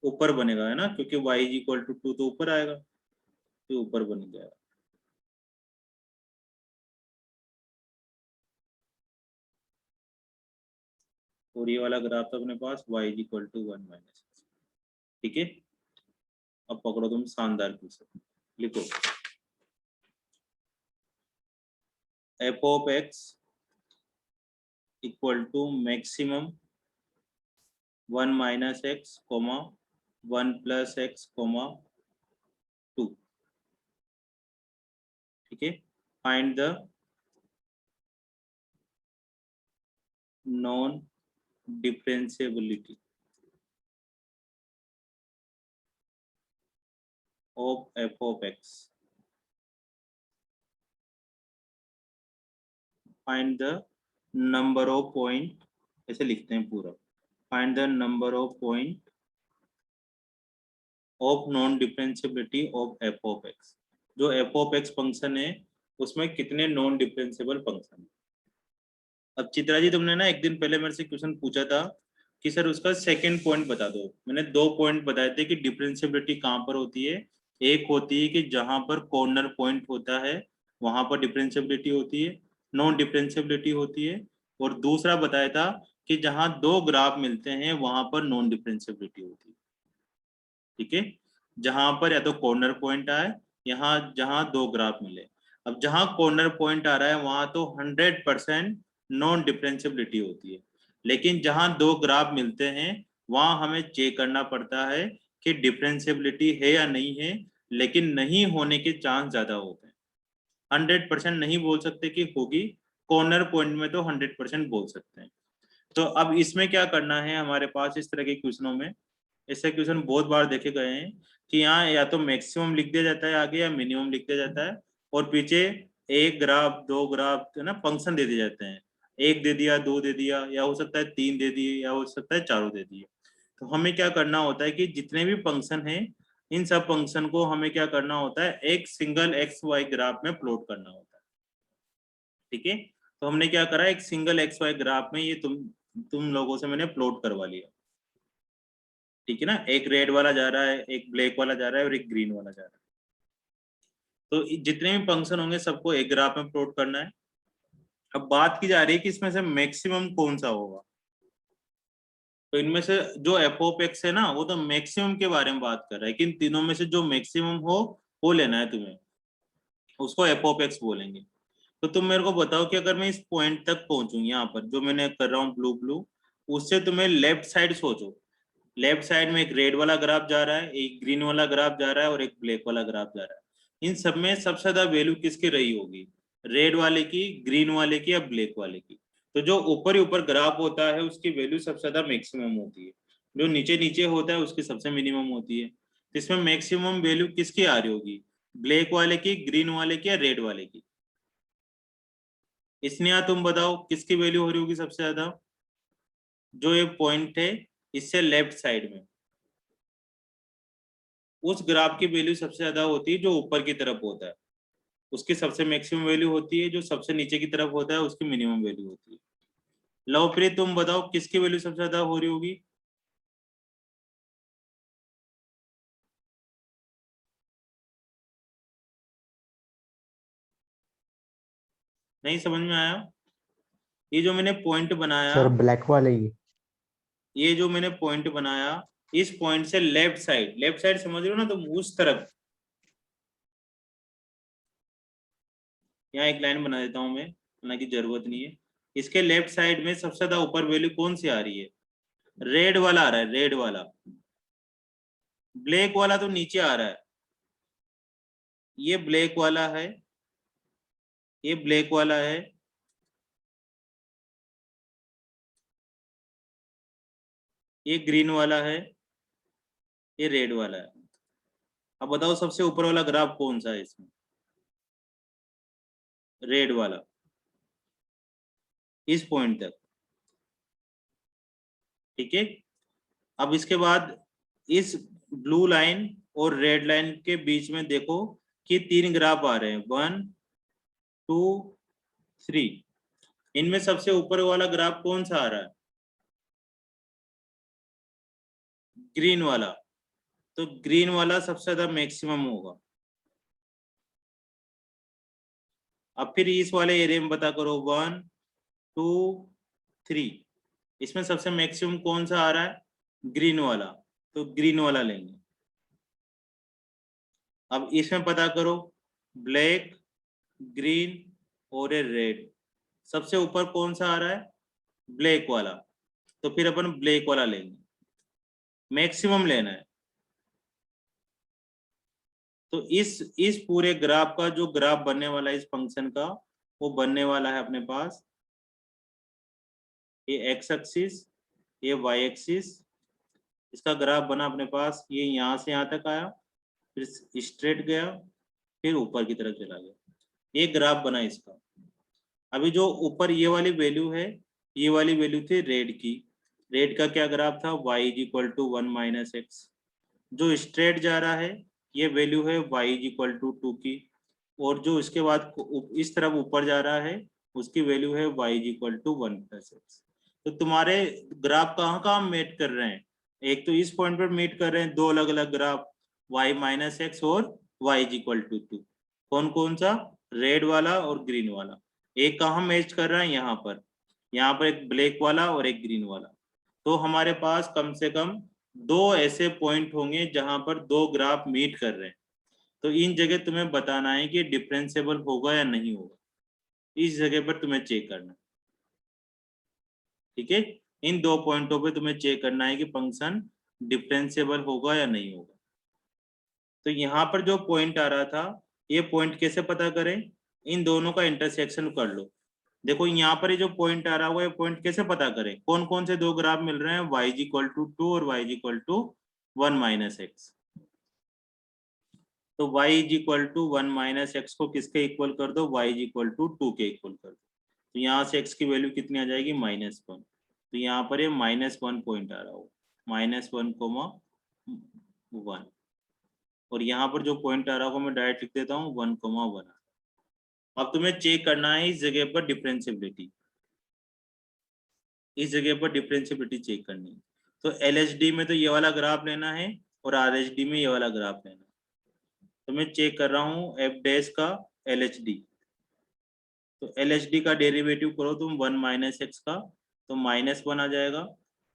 ऊपर बनेगा, है ना, क्योंकि y इज इक्वल टू 2 तो ऊपर आएगा, तो ऊपर बन जाएगा। और ये वाला ग्राफ था अपने पास y is equal to 1 minus. ठीक है, अब पकड़ो तुम शानदार क्वेश्चन, लिखो f of x equal to maximum 1 minus x comma 1 plus x comma 2। ठीक है, find the non differentiability of f of x। Find the number of point, ऐसे लिखते हैं पूरा, find the number of point of non differentiability of f of x। जो f of x function है उसमें कितने नॉन डिफरेंशिएबल फंक्शन है। अब चित्रा जी तुमने ना एक दिन पहले मेरे से क्वेश्चन पूछा था कि सर उसका सेकंड पॉइंट बता दो। मैंने 2 पॉइंट बताए थे कि डिफरेंशिएबिलिटी कहाँ पर होती है। एक होती है कि जहां पर कॉर्नर पॉइंट होता है वहां पर डिफरेंशिएबिलिटी होती है, नॉन डिफरेंशिएबिलिटी होती है। और दूसरा बताया था कि जहां 2 ग्राफ मिलते हैं वहां पर नॉन डिफरेंशिएबिलिटी होती है। ठीक है, जहां पर या तो कॉर्नर पॉइंट आए, यहाँ जहां 2 ग्राफ मिले। अब जहां कॉर्नर पॉइंट आ रहा है वहां तो 100% नॉन डिफरेंशिएबिलिटी होती है, लेकिन जहां 2 ग्राफ मिलते हैं वहां हमें चेक करना पड़ता है कि डिफरेंशिएबिलिटी है या नहीं है, लेकिन नहीं होने के चांस ज्यादा होते हैं। 100% नहीं बोल सकते कि होगी, कॉर्नर पॉइंट में तो 100% बोल सकते हैं। तो अब इसमें क्या करना है हमारे पास इस तरह के क्वेश्चनों में, ऐसे क्वेश्चन बहुत बार देखे गए हैं कि यहाँ या तो मैक्सिमम लिख दिया जाता है आगे या मिनिमम लिख दिया जाता है, और पीछे 1 ग्राफ 2 ग्राफ है ना फंक्शन दे दिए जाते हैं। 1 दे दिया, 2 दे दिया, या हो सकता है 3 दे दिए, या हो सकता है 4 दे दिए। तो हमें क्या करना होता है कि जितने भी फंक्शन हैं इन सब फंक्शन को हमें क्या करना होता है, एक सिंगल एक्स वाई ग्राफ में प्लॉट करना होता है। ठीक है, तो हमने क्या करा, एक सिंगल एक्स वाई ग्राफ में ये तुम लोगों से मैंने प्लॉट करवा लिया। ठीक है ना, एक रेड वाला जा रहा है, एक ब्लैक वाला जा रहा है और एक ग्रीन वाला जा रहा है। तो जितने भी फंक्शन होंगे सबको एक ग्राफ में प्लॉट करना है। अब बात की जा रही है कि इसमें से मैक्सिमम कौन सा होगा। तो इनमें से जो एफ ऑफ एक्स है ना वो तो मैक्सिमम के बारे में बात कर रहा है कि इन तीनों में से जो मैक्सिमम हो वो लेना है तुम्हें, उसको एफ ऑफ एक्स बोलेंगे। तो तुम मेरे को बताओ कि अगर मैं इस पॉइंट तक पहुंचूं, यहाँ पर जो मैंने कर रहा हूँ ब्लू ब्लू, उससे तुम्हें लेफ्ट साइड सोचो। लेफ्ट साइड में एक रेड वाला ग्राफ जा रहा है, एक ग्रीन वाला ग्राफ जा रहा है और एक ब्लैक वाला ग्राफ जा रहा है। इन सब में सबसे ज्यादा वैल्यू किसकी रही होगी, रेड वाले की, ग्रीन वाले की या ब्लैक वाले की। तो जो ऊपर ही ऊपर ग्राफ होता है उसकी वैल्यू सबसे ज्यादा मैक्सिमम होती है, जो नीचे नीचे होता है उसकी सबसे मिनिमम होती है। तो इसमें मैक्सिमम वैल्यू किसकी आ रही होगी, ब्लैक वाले की, ग्रीन वाले की या रेड वाले की। इसने तुम बताओ किसकी वैल्यू हो रही होगी सबसे ज्यादा। जो ये पॉइंट है इससे लेफ्ट साइड में उस ग्राफ की वैल्यू सबसे ज्यादा होती है जो ऊपर की तरफ होता है, उसकी सबसे मैक्सिमम वैल्यू होती है। जो सबसे नीचे की तरफ होता है उसकी मिनिमम वैल्यू होती है। लवप्रीत तुम बताओ किसकी वैल्यू सबसे ज्यादा हो रही होगी। नहीं समझ में आया। ये जो मैंने पॉइंट बनाया, सर ब्लैक वाले ही। ये जो मैंने पॉइंट बनाया इस पॉइंट से लेफ्ट साइड, लेफ्ट साइड समझ रहे हो ना तुम, उस तरफ। यहाँ एक लाइन बना देता हूं मैं, ना की जरूरत नहीं है। इसके लेफ्ट साइड में सबसे ज्यादा ऊपर वैल्यू कौन सी आ रही है, रेड वाला आ रहा है, रेड वाला। ब्लैक वाला तो नीचे आ रहा है, ये ब्लैक वाला है, ये ब्लैक वाला है, ये ग्रीन वाला है, ये रेड वाला है। अब बताओ सबसे ऊपर वाला ग्राफ कौन सा है इसमें, रेड वाला, इस पॉइंट तक। ठीक है, अब इसके बाद इस ब्लू लाइन और रेड लाइन के बीच में देखो कि 3 ग्राफ आ रहे हैं, 1 2 3। इनमें सबसे ऊपर वाला ग्राफ कौन सा आ रहा है, ग्रीन वाला। तो ग्रीन वाला सबसे ज्यादा मैक्सिमम होगा। अब फिर इस वाले एरिया में पता करो, 1 2 3। इसमें सबसे मैक्सिमम कौन सा आ रहा है? ग्रीन वाला, तो ग्रीन वाला लेंगे। अब इसमें पता करो ब्लैक, ग्रीन और रेड, सबसे ऊपर कौन सा आ रहा है? ब्लैक वाला, तो फिर अपन ब्लैक वाला लेंगे, मैक्सिमम लेना है। तो इस पूरे ग्राफ का जो ग्राफ बनने वाला है इस फंक्शन का, वो बनने वाला है अपने पास ये एक्स एक्सिस, ये वाई एक्सिस, इसका ग्राफ बना अपने पास, ये यहाँ से यहाँ तक आया, फिर स्ट्रेट गया, फिर ऊपर की तरफ चला गया, ये ग्राफ बना इसका। अभी जो ऊपर ये वाली वैल्यू है, ये वाली वैल्यू थी रेड की, रेड का क्या ग्राफ था? y is equal to 1 minus x. जो स्ट्रेट जा रहा है ये वैल्यू है y इज इक्वल टू 2 की, और जो इसके बाद इस तरफ ऊपर जा रहा है उसकी वैल्यू है y is equal to 1 plus x. तो तुम्हारे ग्राफ कहाँ कहाँ मीट कर रहे हैं? एक तो इस पॉइंट पर मीट कर रहे हैं दो अलग अलग ग्राफ, y माइनस एक्स और y इज इक्वल टू 2। कौन कौन सा? रेड वाला और ग्रीन वाला। एक कहाँ मैच कर रहा है? यहाँ पर एक ब्लैक वाला और एक ग्रीन वाला। तो हमारे पास कम से कम दो ऐसे पॉइंट होंगे जहां पर दो ग्राफ मीट कर रहे हैं। तो इन जगह तुम्हें बताना है कि डिफरेंशिएबल होगा या नहीं होगा, इस जगह पर तुम्हें चेक करना है। ठीक है, इन दो पॉइंटों पे तुम्हें चेक करना है कि फंक्शन डिफरेंशिएबल होगा या नहीं होगा। तो यहाँ पर जो पॉइंट आ रहा था, ये पॉइंट कैसे पता करें? इन दोनों का इंटरसेक्शन कर लो। देखो यहाँ पर ये जो पॉइंट आ रहा हुआ है, पॉइंट कैसे पता करें? कौन कौन से दो ग्राफ मिल रहे हैं? y इज इक्वल टू 2 और y is equal to 1 minus x. तो y is equal to 1 minus x को किसके इक्वल कर दो? y इज इक्वल टू 2 के इक्वल कर दो। तो यहाँ से x की वैल्यू कितनी आ जाएगी? -1। तो यहाँ पर ये -1 पॉइंट आ रहा हो, -1, 1। और यहाँ पर जो पॉइंट आ रहा होगा मैं डायरेक्ट लिख देता हूँ 1, 1। अब तुम्हें चेक करना है इस जगह पर डिफरेंशिएबिलिटी, इस जगह पर डिफरेंशिएबिलिटी चेक करनी है। तो LHD में तो ये वाला ग्राफ लेना है और RHD में ये वाला ग्राफ लेना है। तो मैं चेक कर रहा हूँ f डैश का LHD। तो LHD का डेरिवेटिव करो तुम 1 माइनस एक्स का, तो -1 आ जाएगा।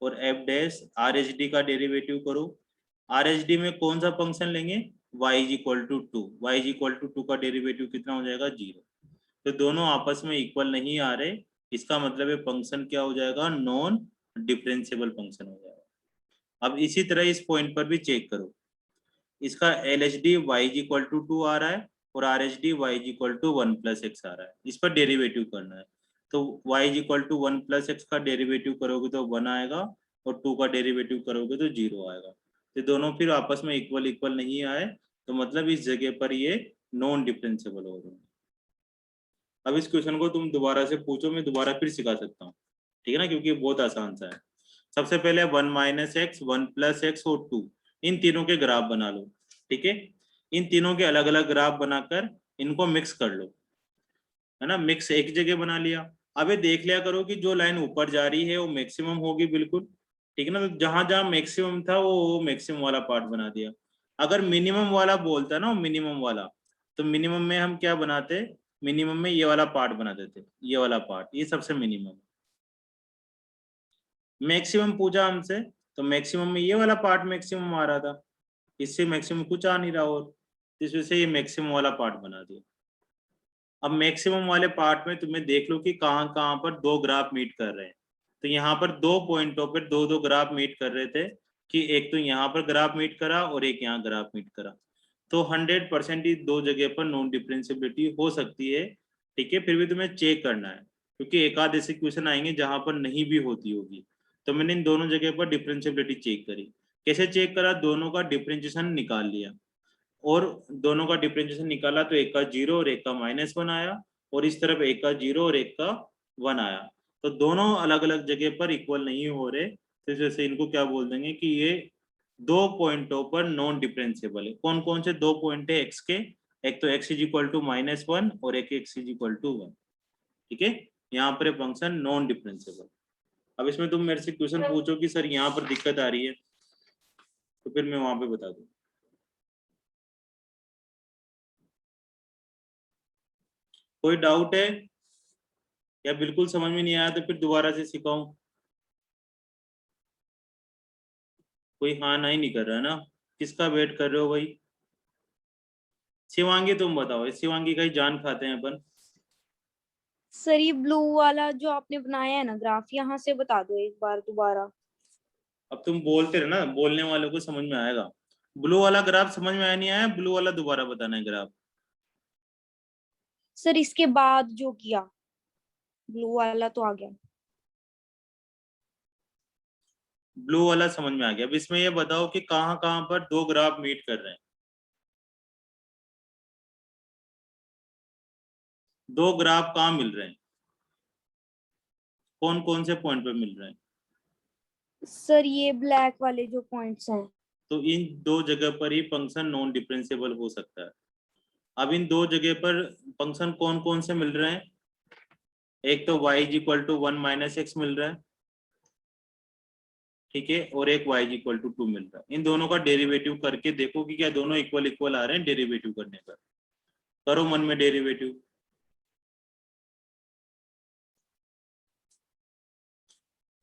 और f डैश RHD का डेरिवेटिव करो, RHD में कौन सा फंक्शन लेंगे? y is equal to 2, y is equal to 2 का डेरिवेटिव कितना हो जाएगा? 0। तो दोनों आपस में इक्वल नहीं आ रहे, इसका मतलब ये फंक्शन क्या हो जाएगा? नॉन डिफरेंशिएबल फंक्शन हो जाएगा। अब इसी तरह इस पॉइंट पर भी चेक करो, इसका LHD y is equal to 2 आ रहा है और RHD y is equal to 1 plus x आ रहा है। इस पर डेरिवेटिव करना है। तो y is equal to 1 plus x का डेरिवेटिव करोगे तो 1 आएगा और 2 का डेरिवेटिव करोगे तो 0 आएगा। तो दोनों फिर आपस में इक्वल इक्वल नहीं आए, तो मतलब इस जगह पर ये नॉन डिफरेंशिएबल हो रहे हैं। अब इस क्वेश्चन को तुम दोबारा से पूछो, मैं दोबारा फिर सिखा सकता हूँ, ठीक है ना, क्योंकि बहुत आसान सा है। सबसे पहले 1 माइनस एक्स, 1 प्लस एक्स और 2, इन तीनों के ग्राफ बना लो। ठीक है, इन तीनों के अलग अलग ग्राफ बनाकर इनको मिक्स कर लो, है ना। मिक्स एक जगह बना लिया। अब ये देख लिया करो कि जो लाइन ऊपर जा रही है वो मैक्सिमम होगी बिल्कुल, ठीक है ना। तो जहां जहां मैक्सिमम था वो मैक्सिमम वाला पार्ट बना दिया। अगर मिनिमम वाला बोलता ना, मिनिमम वाला, तो मिनिमम में हम क्या बनाते? मिनिमम में ये वाला पार्ट बना देते, ये वाला पार्ट, ये सबसे मिनिमम। मैक्सिमम पूछा हमसे, तो मैक्सिमम में ये वाला पार्ट मैक्सिमम आ रहा था, इससे मैक्सिमम कुछ आ नहीं रहा, और इस वजह से ये मैक्सिमम वाला पार्ट बना दिया। अब मैक्सिमम वाले पार्ट में तुम्हें देख लो कि कहाँ कहाँ पर दो ग्राफ मीट कर रहे हैं। तो यहाँ पर दो पॉइंटों पर दो दो ग्राफ मीट कर रहे थे, कि एक तो यहाँ पर ग्राफ मीट करा और एक यहाँ ग्राफ मीट करा। तो 100% ही दो जगह पर नॉन डिफरेंशिएबिलिटी हो सकती है, ठीक है। फिर भी तुम्हें चेक करना है, क्योंकि एक आध ऐसे क्वेश्चन आएंगे जहां पर नहीं भी होती होगी। तो मैंने इन दोनों जगह पर डिफरेंशिएबिलिटी चेक करी। कैसे चेक करा? दोनों का डिफरेंशिएशन निकाल लिया, और दोनों का डिफरेंशिएशन निकाला तो एक का 0 और एक का -1 आया, और इस तरफ एक का 0 और एक का 1 आया। तो दोनों अलग अलग जगह पर इक्वल नहीं हो रहे, तो इस वजह से इनको क्या बोल देंगे कि ये दो पॉइंटों पर नॉन डिफरेंशिएबल है। कौन कौन से दो पॉइंट है एक्स के? एक तो x इज इक्वल टू -1 और एक x इज इक्वल टू 1, ठीक है। यहाँ पर फंक्शन नॉन डिफरेंशिएबल। अब इसमें तुम मेरे से क्वेश्चन पूछो कि सर यहाँ पर दिक्कत आ रही है, तो फिर मैं वहां पे बता दूं। कोई डाउट है या बिल्कुल समझ में नहीं आया तो फिर दोबारा से सिखाऊं? कोई हाँ नहीं नहीं कर रहा है ना, किसका वेट कर रहे हो भाई? शिवांगी तुम बताओ, इस शिवांगी का ही जान खाते हैं अपन। सर ये ब्लू वाला जो आपने बनाया है ना ग्राफ, यहाँ से बता दो एक बार दोबारा। अब तुम बोलते रहे ना, बोलने वालों को समझ में आएगा। ब्लू वाला ग्राफ समझ में आया नहीं आया? ब्लू वाला दोबारा बताना है ग्राफ। सर इसके बाद जो किया, ब्लू वाला तो आ गया। ब्लू वाला समझ में आ गया। अब इसमें ये बताओ कि कहाँ कहाँ पर दो ग्राफ मीट कर रहे हैं। दो ग्राफ कहाँ मिल रहे हैं, कौन कौन से पॉइंट पे मिल रहे हैं? सर ये ब्लैक वाले जो पॉइंट्स हैं। तो इन दो जगह पर ही फंक्शन नॉन डिफरेंशिएबल हो सकता है। अब इन दो जगह पर फंक्शन कौन कौन से मिल रहे हैं? एक तो y is equal to 1 minus x मिल रहा है, ठीक है, और एक y इज इक्वल टू 2 मिल रहा है। इन दोनों का डेरिवेटिव करके देखो कि क्या दोनों इक्वल इक्वल आ रहे हैं डेरिवेटिव करने पर। करो मन में derivative.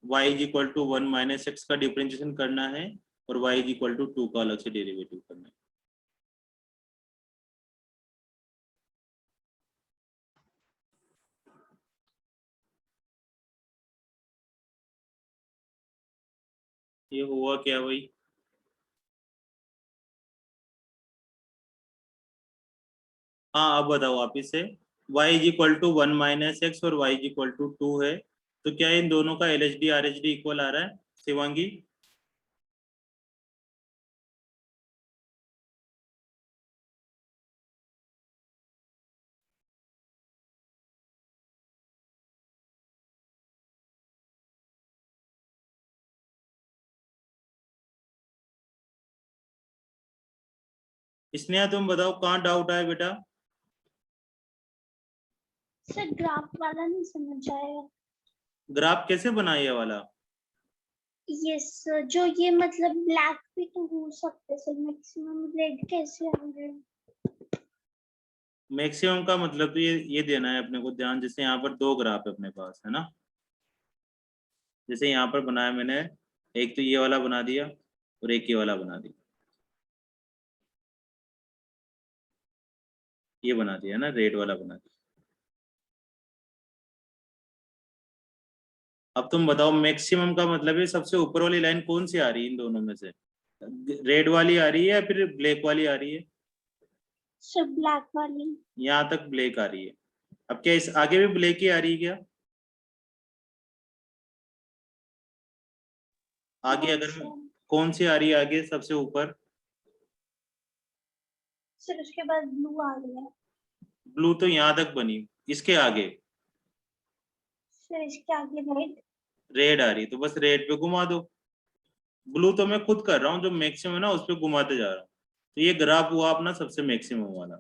y is equal to 1 minus x का डिफरेंशिएशन करना है और y इज इक्वल टू 2 का अलग से डेरिवेटिव करना है। ये हुआ क्या भाई? हाँ अब बताओ वापिस से। y is equal to 1 minus x और y इज इक्वल टू 2 है, तो क्या इन दोनों का LHD RHD इक्वल आ रहा है शिवांगी? स्नेहा तुम बताओ कहाँ डाउट आया बेटा? सर ग्राफ वाला नहीं समझ आया। ग्राफ कैसे बनाया ये वाला? यस सर, जो ये मतलब ब्लैक भी तो हो सकते सर, मैक्सिमम रेड कैसे आ रहे हैं? मैक्सिमम का मतलब तो ये देना है अपने को ध्यान। जैसे यहाँ पर दो ग्राफ है अपने पास, है ना, जैसे यहाँ पर बनाया मैंने, एक तो ये वाला बना दिया और एक ये वाला बना दिया, ये बना दिया ना, रेड वाला बना दिया। अब तुम बताओ मैक्सिमम का मतलब है सबसे ऊपर वाली लाइन कौन सी आ रही है इन दोनों में से? रेड वाली आ रही है या फिर ब्लैक वाली आ रही है? सर ब्लैक वाली। यहाँ तक ब्लैक आ रही है। अब क्या इस आगे भी ब्लैक ही आ रही है क्या? आगे अगर कौन सी आ रही है आगे सबसे ऊपर? सर उसके बाद ब्लू आ रही है। ब्लू तो यहाँ तक बनी, इसके आगे सर इसके आगे रेड। रेड आ रही है, तो बस रेड पे घुमा दो। ब्लू तो मैं खुद कर रहा हूँ, जो मैक्सिमम है ना उस पर घुमाते जा रहा हूँ। तो ये ग्राफ हुआ अपना सबसे मैक्सिमम वाला,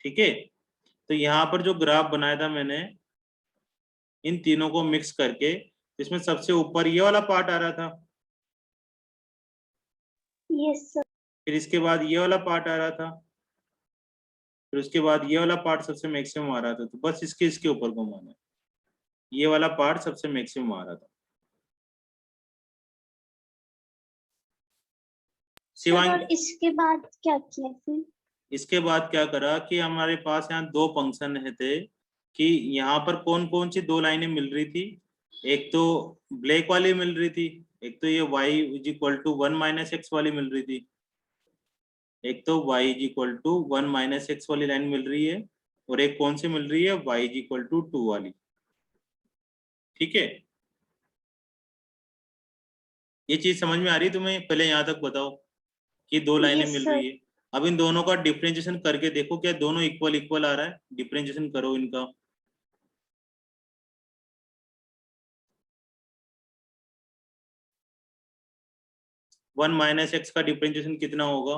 ठीक है। तो यहाँ पर जो ग्राफ बनाया था मैंने इन तीनों को मिक्स करके, इसमें सबसे ऊपर ये वाला पार्ट आ रहा था, यस सर। फिर इसके बाद ये वाला पार्ट आ रहा था, फिर उसके बाद ये वाला पार्ट सबसे मैक्सिमम आ रहा था। तो बस इसके ऊपर घुमाना है, ये वाला पार्ट सबसे मैक्सिमम आ रहा था। सर शिवांगी और इसके बाद क्या किया फिर? इसके बाद क्या करा कि हमारे पास यहाँ दो फंक्शन है थे कि यहाँ पर कौन कौन सी दो लाइनें मिल रही थी। एक तो ब्लैक वाली मिल रही थी, एक तो ये y is equal to 1 minus x वाली मिल रही थी, एक तो y is equal to 1 minus x वाली लाइन मिल रही है, और एक कौन सी मिल रही है, y इज इक्वल टू 2 वाली, ठीक है। ये चीज समझ में आ रही है तुम्हें? पहले यहाँ तक बताओ कि दो लाइनें यस मिल सर। रही है। अब इन दोनों का डिफरेंशिएशन करके देखो क्या दोनों इक्वल इक्वल आ रहा है। डिफरेंशिएशन करो इनका। वन माइनस एक्स का डिफरेंशिएशन कितना होगा?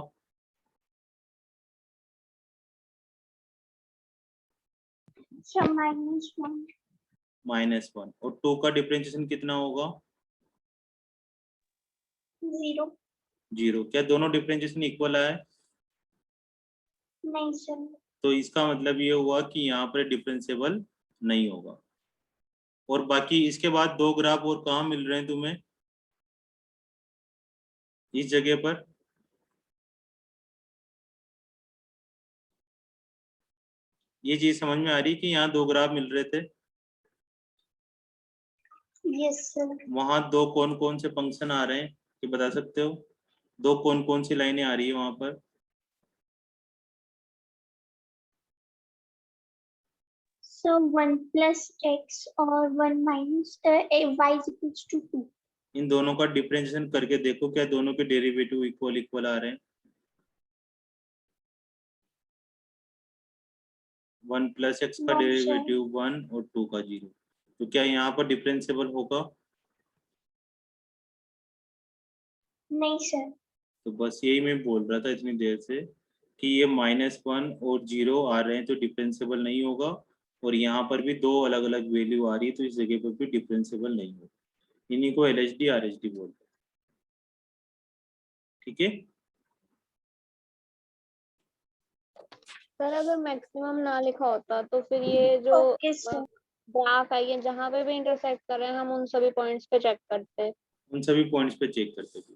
सर -1। -1। और 2 का डिफरेंशिएशन कितना होगा? 0। 0। क्या दोनों डिफरेंशिएशन इक्वल आया है? नहीं सर। तो इसका मतलब ये हुआ कि यहाँ पर डिफरेंशिएबल नहीं होगा। और बाकी इसके बाद 2 ग्राफ और कहाँ मिल रहे हैं तुम्हें इस जगह पर? ये चीज समझ में आ रही कि यहाँ 2 ग्राफ मिल रहे थे, यस सर। वहां 2 कौन कौन से फंक्शन आ रहे हैं ये बता सकते हो? 2 कौन कौन सी लाइनें आ रही है वहां पर? सो 1 प्लस एक्स और 1 माइनस वाई इक्वल्स टू 2। इन दोनों का डिफरेंशिएशन करके देखो क्या दोनों के डेरिवेटिव इक्वल इक्वल आ रहे हैं? 1 प्लस एक्स का No, sir. डेरिवेटिव 1 और 2 का 0, तो क्या यहाँ पर डिफरेंशिएबल होगा? नहीं सर। तो बस यही मैं बोल रहा था इतनी देर से कि ये -1 और 0 आ रहे हैं तो डिफरेंशिएबल नहीं होगा, और यहाँ पर भी 2 अलग अलग वैल्यू आ रही है तो इस जगह पर भी डिफरेंशिएबल नहीं होगा। इन्हीं को LHD RHD बोलते हैं। ठीक है, सर अगर मैक्सिमम ना लिखा होता तो फिर ये जो ओके सर। ग्राफ है ये जहाँ पे भी इंटरसेक्ट कर रहे हैं हम उन सभी पॉइंट्स पे चेक करते हैं। उन सभी पॉइंट्स पे चेक करते थे,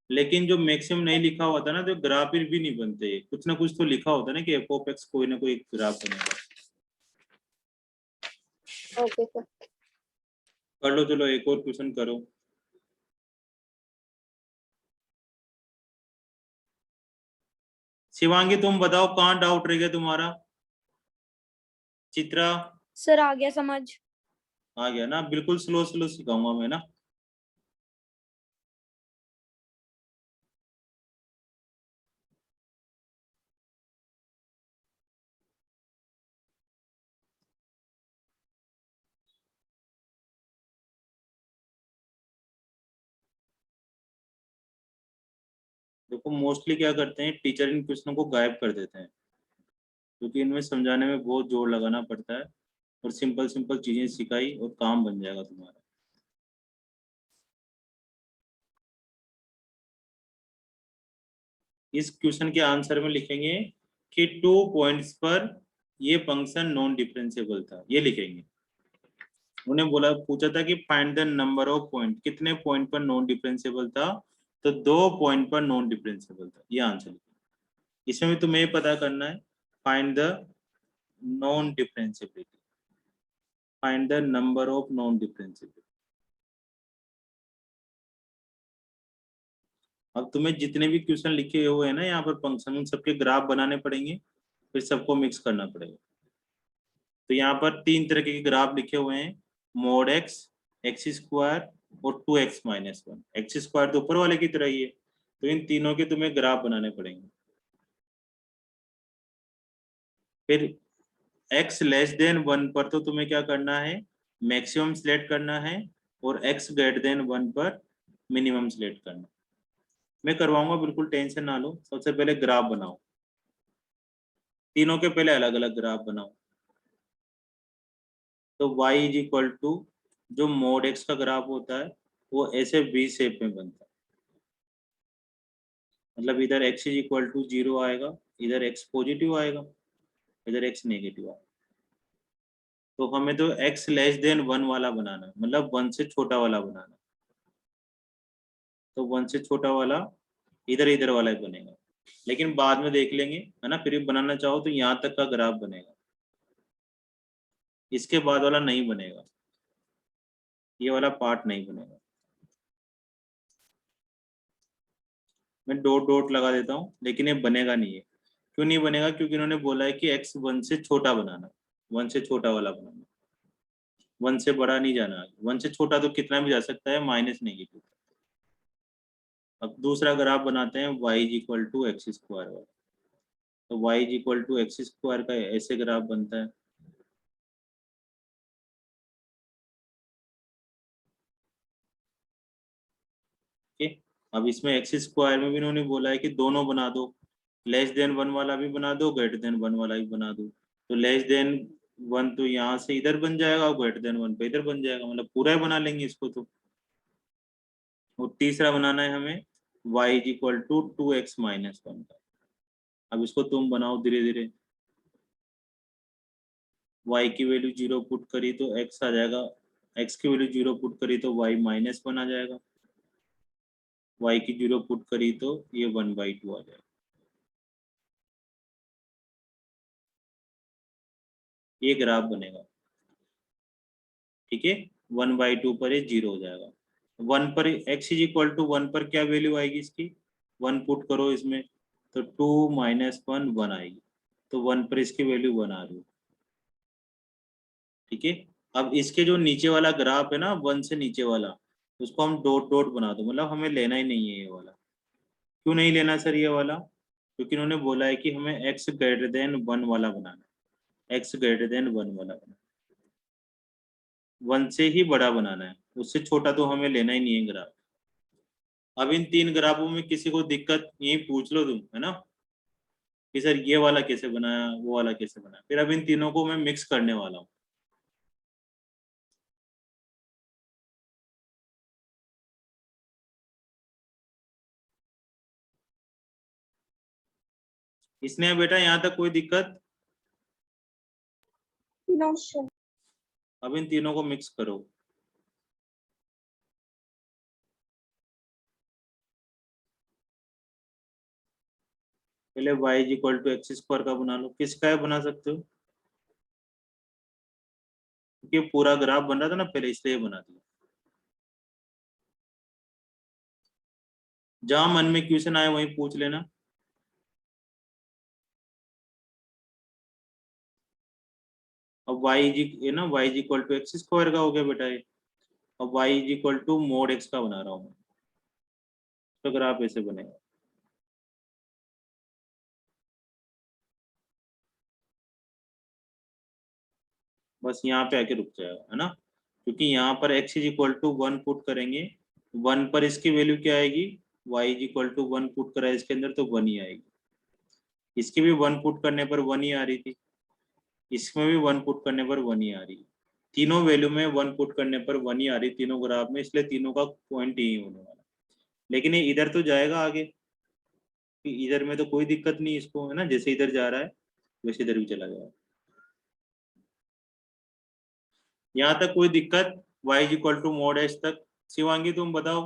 लेकिन जो मैक्सिमम नहीं लिखा हुआ था ना तो ग्राफ भी नहीं बनते, कुछ ना कुछ तो लिखा होता ना कि f(x) कोई ना कोई ग्राफ बनेगा। Okay sir. कर लो, चलो एक और क्वेश्चन करो। शिवांगी तुम बताओ कहाँ डाउट रह गया तुम्हारा? चित्रा सर आ गया समझ। आ गया ना? बिल्कुल स्लो स्लो सिखाऊंगा मैं ना। देखो मोस्टली क्या करते हैं टीचर इन क्वेश्चनों को गायब कर देते हैं, क्योंकि इनमें समझाने में बहुत जोर लगाना पड़ता है, और सिंपल सिंपल चीजें सिखाई और काम बन जाएगा तुम्हारा। इस क्वेश्चन के आंसर में लिखेंगे कि 2 पॉइंट्स पर ये फंक्शन नॉन डिफरेंशिएबल था, ये लिखेंगे। उन्हें बोला पूछा था कि find the number of point, कितने पॉइंट पर नॉन डिफरेंशिएबल था, तो 2 पॉइंट पर नॉन डिफरेंशिएबल था, ये आंसर लिखेंगे। इसमें भी तुम्हें पता करना है find the non differentiability, find the number of non differentiable. अब तुम्हें जितने भी क्वेश्चन लिखे हुए हैं ना यहाँ पर फंक्शन, उन सबके ग्राफ बनाने पड़ेंगे, फिर सबको मिक्स करना पड़ेगा। तो यहाँ पर 3 तरह के ग्राफ लिखे हुए हैं, mod x, x² और 2x-1। x² तो ऊपर वाले की तरह ही है, तो इन तीनों के तुम्हें ग्राफ बनाने पड़ेंगे। फिर x 1 पर तो तुम्हें क्या करना है, मैक्सिमम सिलेक्ट करना है, और x 1 पर मिनिमम सिलेक्ट करना है। मैं करवाऊंगा, बिल्कुल टेंशन ना लो। सबसे पहले ग्राफ बनाओ, तीनों के पहले अलग अलग ग्राफ बनाओ। तो y इज इक्वल टू जो mod x का ग्राफ होता है वो ऐसे V शेप में बनता है, मतलब इधर x इज इक्वल टू 0 आएगा, इधर x पॉजिटिव आएगा, इधर x नेगेटिव आएगा। तो हमें तो x<1 वाला बनाना है, मतलब 1 से छोटा वाला बनाना है। तो 1 से छोटा वाला इधर इधर वाला ही बनेगा, लेकिन बाद में देख लेंगे, है ना। फिर भी बनाना चाहो तो यहाँ तक का ग्राफ बनेगा, इसके बाद वाला नहीं बनेगा, ये वाला पार्ट नहीं बनेगा। मैं डॉट डॉट लगा देता हूँ, लेकिन ये बनेगा नहीं है। क्यों नहीं बनेगा? क्योंकि इन्होंने बोला है कि x 1 से छोटा बनाना, 1 से छोटा वाला बनाना, 1 से बड़ा नहीं जाना। 1 से छोटा तो कितना भी जा सकता है, माइनस नेगेटिव। अब दूसरा ग्राफ बनाते हैं y is equal to x² वाला। तो y is equal to x² का ऐसे ग्राफ बनता है। ठीक, अब इसमें x² में भी इन्होंने बोला है कि दोनों बना दो, <1 वाला भी बना दो, <1 वाला भी बना दो। तो <1 तो यहाँ से इधर बन जाएगा और <1 पे इधर बन जाएगा, मतलब पूरा ही बना लेंगे इसको तो। और तीसरा बनाना है हमें y is equal to 2x-1 का। अब इसको तुम बनाओ धीरे धीरे। y की वैल्यू 0 पुट करी तो x आ जाएगा, x की वैल्यू 0 पुट करी तो y -1 आ जाएगा, y की 0 पुट करी तो ये 1/2 आ जाएगा। ये ग्राफ बनेगा, ठीक है। 1/2 पर ये 0 हो जाएगा। 1 पर x इज इक्वल टू 1 पर क्या वैल्यू आएगी इसकी, 1 पुट करो इसमें तो 2 - 1 1 आएगी, तो 1 पर इसकी वैल्यू 1 आ रही है, ठीक है। अब इसके जो नीचे वाला ग्राफ है ना 1 से नीचे वाला, उसको हम डॉट डॉट बना दो, मतलब हमें लेना ही नहीं है ये वाला। क्यों नहीं लेना सर ये वाला, क्योंकि इन्होंने बोला है कि हमें x ग्रेटर देन 1 वाला बनाना है, x ग्रेटर देन 1 वाला बनाना, 1 से ही बड़ा बनाना है, उससे छोटा तो हमें लेना ही नहीं है ग्राफ। अब इन 3 ग्राफों में किसी को दिक्कत यही पूछ लो तुम, है ना, कि सर ये वाला कैसे बनाया, वो वाला कैसे बनाया। फिर अब इन तीनों को मैं मिक्स करने वाला हूँ। इसने बेटा यहाँ तक कोई दिक्कत, नो सर। अब इन तीनों को मिक्स करो। पहले y is equal to x square का बना लो, किसका है बना सकते हो, क्योंकि पूरा ग्राफ बन रहा था ना पहले, इसलिए बना दिया। जहां मन में क्वेश्चन आए वहीं पूछ लेना। अब ये ना y is equal to x square का हो गया बेटा ये। अब y is equal to mod x का बना रहा हूँ मैं, तो ग्राफ ऐसे बनेगा। बस यहाँ पे आके रुक जाएगा, है ना, क्योंकि यहाँ पर x is equal to 1 put करेंगे, 1 पर इसकी वैल्यू क्या आएगी, y is equal to 1 put करा है इसके अंदर तो 1 ही आएगी। इसकी भी 1 पुट करने पर 1 ही आ रही थी, इसमें भी 1 पुट करने पर 1 ही आ रही है। तीनों वैल्यू में 1 पुट करने पर 1 ही आ रही तीनों ग्राफ में, इसलिए तीनों का पॉइंट यही होने वाला। लेकिन ये इधर तो जाएगा आगे, कि इधर में तो कोई दिक्कत नहीं इसको, है ना, जैसे इधर जा रहा है वैसे इधर भी चला जाएगा। यहाँ तक कोई दिक्कत, y is equal to mod h तक। शिवांगी तुम बताओ।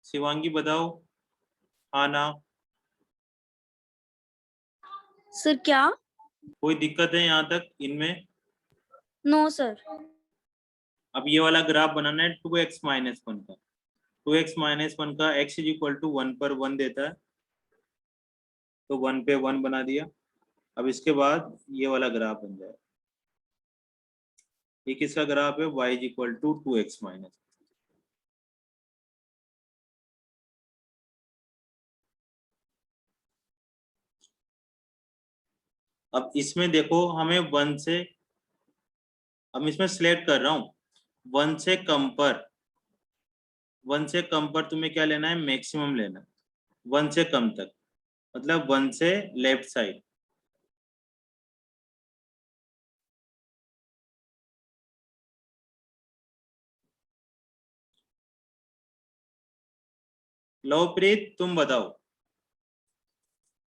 शिवांगी बताओ, हाँ ना, सर क्या? कोई दिक्कत है यहाँ तक इनमें? No sir. अब ये वाला ग्राफ बनाना है 2x - 1 का, 2x - 1 का x इज इक्वल टू 1 पर 1 देता है, तो 1 पे 1 बना दिया। अब इसके बाद ये वाला ग्राफ बन जाए, ये किसका ग्राफ है, y is equal to 2x - अब इसमें देखो हमें 1 से, अब इसमें सिलेक्ट कर रहा हूँ 1 से कम पर, 1 से कम पर तुम्हें क्या लेना है, मैक्सिमम लेना है, 1 से कम तक, मतलब 1 से लेफ्ट साइड। लवप्रीत तुम बताओ,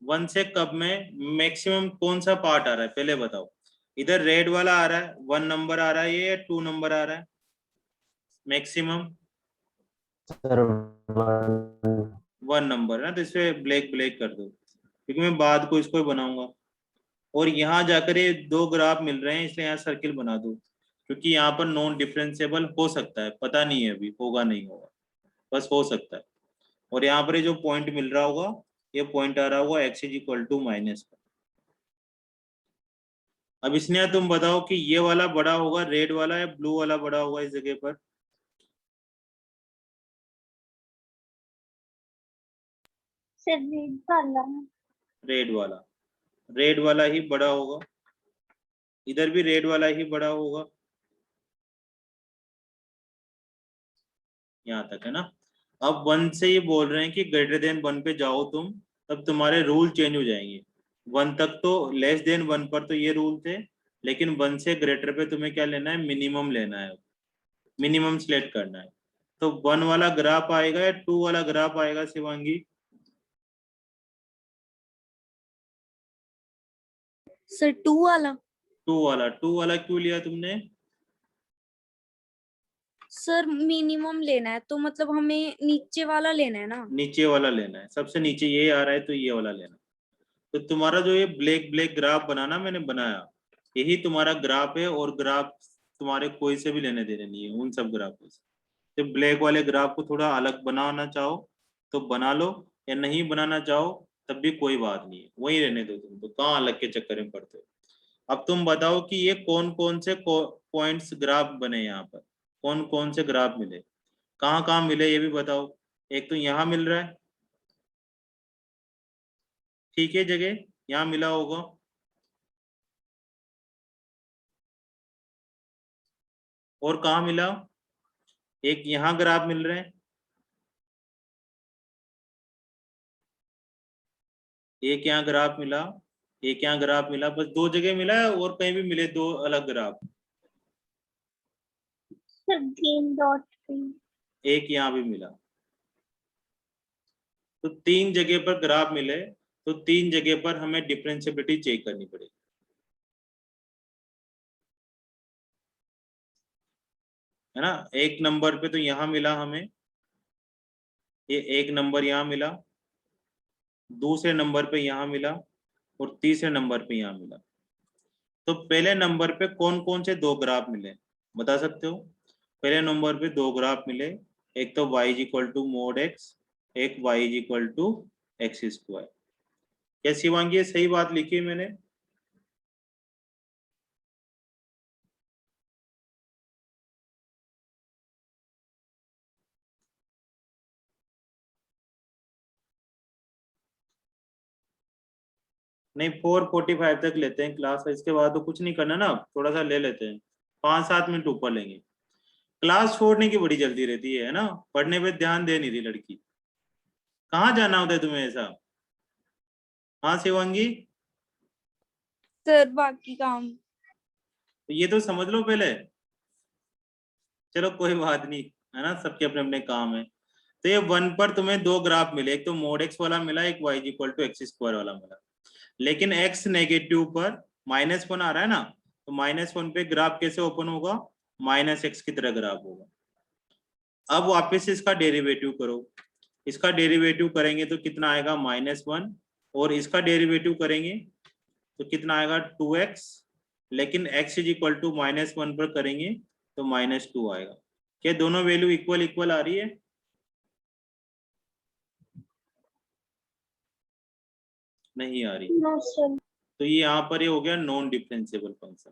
1 से कब में मैक्सिमम कौन सा पार्ट आ रहा है पहले बताओ। इधर रेड वाला आ रहा है 1 नंबर आ रहा है ये, या 2 नंबर आ रहा है मैक्सिमम, सर 1 नंबर है ना, तो इसे ब्लैक ब्लैक कर दो, क्योंकि मैं बाद को इसको बनाऊंगा। और यहाँ जाकर ये 2 ग्राफ मिल रहे हैं, इसलिए यहाँ सर्किल बना दो, क्योंकि यहाँ पर नॉन डिफरेंशिएबल हो सकता है, पता नहीं है अभी होगा नहीं होगा, बस हो सकता है। और यहाँ पर ये जो पॉइंट मिल रहा होगा, ये पॉइंट आ रहा होगा x is equal to minus. अब इसने तुम बताओ कि ये वाला बड़ा होगा रेड वाला या ब्लू वाला बड़ा होगा इस जगह पर। सर रेड वाला। रेड वाला, रेड वाला ही बड़ा होगा, इधर भी रेड वाला ही बड़ा होगा, यहाँ तक है ना। अब 1 से ये बोल रहे हैं कि ग्रेटर देन 1 पे जाओ तुम, तब तुम्हारे रूल चेंज हो जाएंगे। 1 तक तो लेस देन 1 पर तो ये रूल थे, लेकिन 1 से ग्रेटर पे तुम्हें क्या लेना है, मिनिमम लेना है, मिनिमम सिलेक्ट करना है। तो 1 वाला ग्राफ आएगा या 2 वाला ग्राफ आएगा शिवांगी? सर 2 वाला। 2 वाला क्यों लिया तुमने? सर मिनिमम लेना है तो मतलब हमें नीचे वाला लेना है ना। नीचे वाला लेना है, सबसे नीचे ये आ रहा है तो ये वाला लेना है। तो तुम्हारा जो ये ब्लैक ब्लैक ग्राफ बना ना, मैंने बनाया, यही तुम्हारा ग्राफ है। और ग्राफ तुम्हारे कोई से भी लेने देने नहीं है उन सब ग्राफों से। तो ब्लैक वाले ग्राफ को थोड़ा अलग बनाना चाहो तो बना लो, या नहीं बनाना चाहो तब भी कोई बात नहीं है, वही रहने दो। तुम तो कहाँ अलग के चक्कर में पड़ते हो। अब तुम बताओ कि ये कौन कौन से पॉइंट्स ग्राफ बने, यहाँ पर कौन कौन से ग्राफ मिले, कहाँ कहाँ मिले ये भी बताओ। एक तो यहाँ मिल रहा है, ठीक है, जगह यहाँ मिला होगा। और कहाँ मिला? एक यहाँ ग्राफ मिल रहे हैं, एक यहाँ ग्राफ मिला, एक यहाँ ग्राफ मिला, बस 2 जगह मिला है। और कहीं भी मिले 2 अलग ग्राफ? सर ग्रीन डॉट पे। एक यहाँ भी मिला। तो 3 जगह पर ग्राफ मिले, तो 3 जगह पर हमें डिफरेंशिएबिलिटी चेक करनी पड़ेगी, है ना। एक नंबर पे तो यहाँ मिला हमें, ये एक नंबर यहाँ मिला, दूसरे नंबर पे यहाँ मिला, और तीसरे नंबर पे यहाँ मिला। तो पहले नंबर पे कौन कौन से 2 ग्राफ मिले बता सकते हो? पहले नंबर पे 2 ग्राफ मिले, एक तो y is equal to mod x, एक y is equal to x square. क्या शिवांगी ये सही बात लिखी है मैंने? नहीं, 4:45 तक लेते हैं क्लास, इसके बाद तो कुछ नहीं करना ना, थोड़ा सा ले लेते हैं, 5-7 मिनट ऊपर लेंगे। क्लास छोड़ने की बड़ी जल्दी रहती है ना, पढ़ने पे ध्यान दे नहीं रही लड़की। कहाँ जाना होता है तुम्हें ऐसा? हाँ शिवांगी, सर बाकी काम। तो ये तो समझ लो पहले। चलो कोई बात नहीं, है ना, सबके अपने अपने काम है। तो ये 1 पर तुम्हें 2 ग्राफ मिले, एक तो मोड एक्स वाला मिला, एक y equal to x square वाला मिला। लेकिन x नेगेटिव पर -1 आ रहा है ना, तो -1 पे ग्राफ कैसे ओपन होगा? -x की तरह ग्राफ होगा। अब वापस से इसका डेरिवेटिव करो, इसका डेरिवेटिव करेंगे तो कितना आएगा? -1। और इसका डेरिवेटिव करेंगे तो कितना आएगा? 2x। लेकिन x इज इक्वल टू -1 पर करेंगे तो -2 आएगा। क्या दोनों वैल्यू इक्वल इक्वल आ रही है? नहीं आ रही। No sir. तो ये यहाँ पर ये हो गया non differentiable function.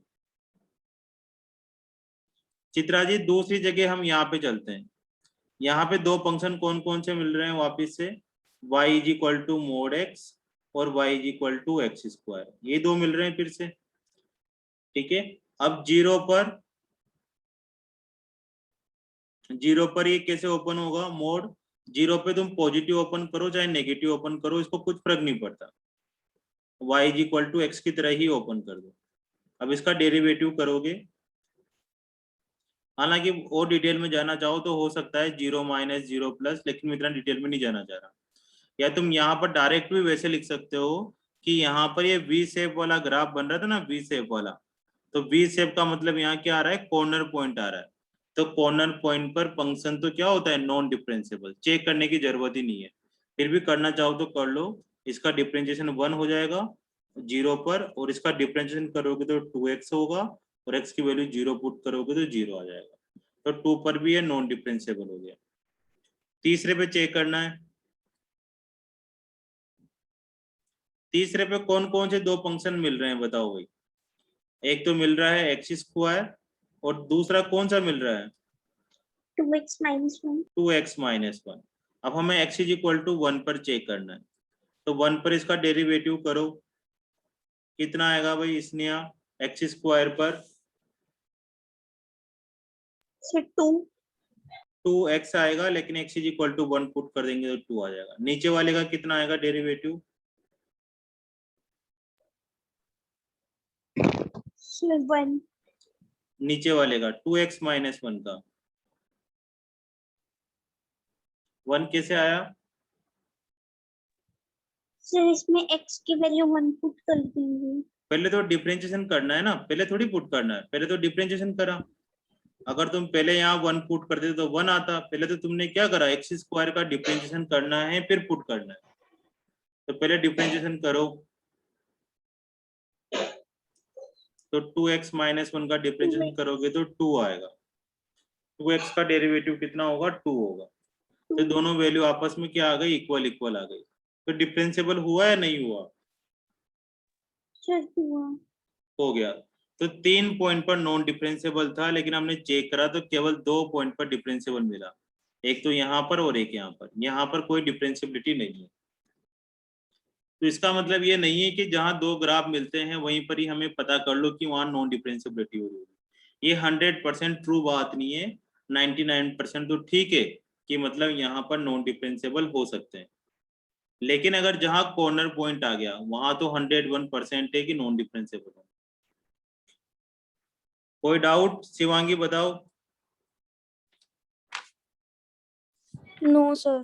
Chitra ji दूसरी जगह हम यहाँ पे चलते हैं। यहाँ पे 2 फंक्शन कौन कौन से मिल रहे हैं वापिस से? y is equal to mod x और y is equal to x square, ये 2 मिल रहे हैं फिर से, ठीक है। अब 0 पर ये कैसे ओपन होगा? मोड 0 पे तुम पॉजिटिव ओपन करो चाहे नेगेटिव ओपन करो, इसको कुछ फर्क नहीं पड़ता, y is equal to x की तरह ही ओपन कर दो। अब इसका डेरिवेटिव करोगे, हालांकि और डिटेल में जाना चाहो तो हो सकता है 0 - 0 प्लस, लेकिन मैं इतना डिटेल में नहीं जाना चाह रहा। या तुम यहाँ पर डायरेक्ट भी वैसे लिख सकते हो कि यहाँ पर ये वी शेप वाला ग्राफ बन रहा था ना, वी शेप वाला, तो वी शेप का मतलब यहाँ क्या आ रहा है? कॉर्नर पॉइंट आ रहा है। तो कॉर्नर पॉइंट पर फंक्शन तो क्या होता है? Non differentiable. चेक करने की जरूरत ही नहीं है, फिर भी करना चाहो तो कर लो। इसका डिफरेंशिएशन 1 हो जाएगा 0 पर, और इसका डिफरेंशिएशन करोगे तो 2x होगा, और x की वैल्यू 0 पुट करोगे तो 0 आ जाएगा। तो 2 पर भी ये नॉन डिफरेंशिएबल हो गया। तीसरे पे चेक करना है, तीसरे पे कौन कौन से 2 फंक्शन मिल रहे हैं बताओ भाई। एक तो मिल रहा है एक्स स्क्वायर, और दूसरा कौन सा मिल रहा है? 2x minus 1। 2x - 1। अब हमें x इज इक्वल टू 1 पर चेक करना है, तो 1 पर इसका डेरिवेटिव करो, कितना आएगा भाई इसने? एक्स स्क्वायर पर सर 2। 2x आएगा, लेकिन x is equal to 1 put कर देंगे तो 2 आ जाएगा। नीचे वाले का कितना आएगा डेरिवेटिव? सर 1। नीचे वाले का 2x - 1 का 1 कैसे आया? सर इसमें x की वैल्यू 1 पुट कर देंगे। पहले तो डिफरेंशिएशन करना है ना, पहले थोड़ी पुट करना है, पहले तो डिफरेंशिएशन करा। अगर तुम पहले यहाँ 1 पुट करते तो 1 आता, पहले तो तुमने क्या करा, एक्स स्क्वायर का डिफरेंशिएशन करना है फिर पुट करना है। तो पहले डिफरेंशिएशन करो, तो 2x माइनस 1 का डिफरेंशिएशन करोगे तो 2 आएगा। 2x का डेरिवेटिव कितना होगा, 2 होगा। तो दोनों वैल्यू आपस में क्या आ गई, इक्वल इक्वल आ गई। तो डिफरेंशिएबल हुआ या नहीं हुआ, सर हुआ। हो गया। तो 3 पॉइंट पर नॉन डिफरेंशिएबल था, लेकिन हमने चेक करा तो केवल 2 पॉइंट पर डिफरेंशिएबल मिला, एक तो यहाँ पर और एक यहाँ पर। यहाँ पर कोई डिफरेंशिएबिलिटी नहीं है। तो इसका मतलब ये नहीं है कि जहां 2 ग्राफ मिलते हैं वहीं पर ही हमें पता कर लो कि वहां नॉन डिफरेंशिएबिलिटी हो रही है। ये 100% ट्रू बात नहीं है, 99% तो ठीक है कि मतलब यहाँ पर नॉन डिफरेंशिएबल हो सकते हैं। लेकिन अगर जहां कॉर्नर पॉइंट आ गया वहां तो 101% है कि नॉन डिफरेंशिएबल है। कोई डाउट, शिवांगी बताओ। No sir.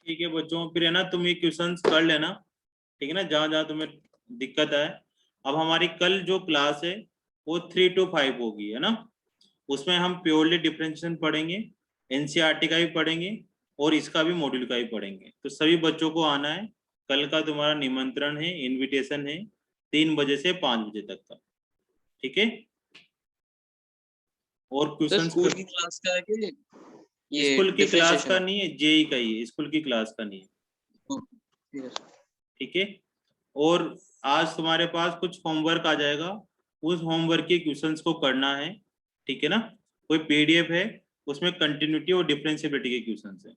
ठीक है बच्चों, फिर है ना तुम ये क्वेश्चंस कर लेना, ठीक है ना, जहां जहां तुम्हें दिक्कत है। अब हमारी कल जो क्लास है वो 3 to 5 होगी, है ना। उसमें हम प्योरली डिफरेंशिएशन पढ़ेंगे, एनसीईआरटी का भी पढ़ेंगे और इसका भी मॉड्यूल का भी पढ़ेंगे। तो सभी बच्चों को आना है। कल का तुम्हारा निमंत्रण है, इनविटेशन है, 3 बजे से 5 बजे तक का, ठीक है। और सर क्वेश्चंस स्कूल की क्लास का है कि ये स्कूल की क्लास differentiation का है? नहीं है, जेई का ही है, स्कूल की क्लास का नहीं है, ठीक है सर। ठीक है। और आज तुम्हारे पास कुछ होमवर्क आ जाएगा, उस होमवर्क के क्वेश्चंस को करना है, ठीक है ना। कोई पीडीएफ है, उसमें कंटिन्यूटी और डिफरेंशिएबिलिटी के क्वेश्चंस हैं,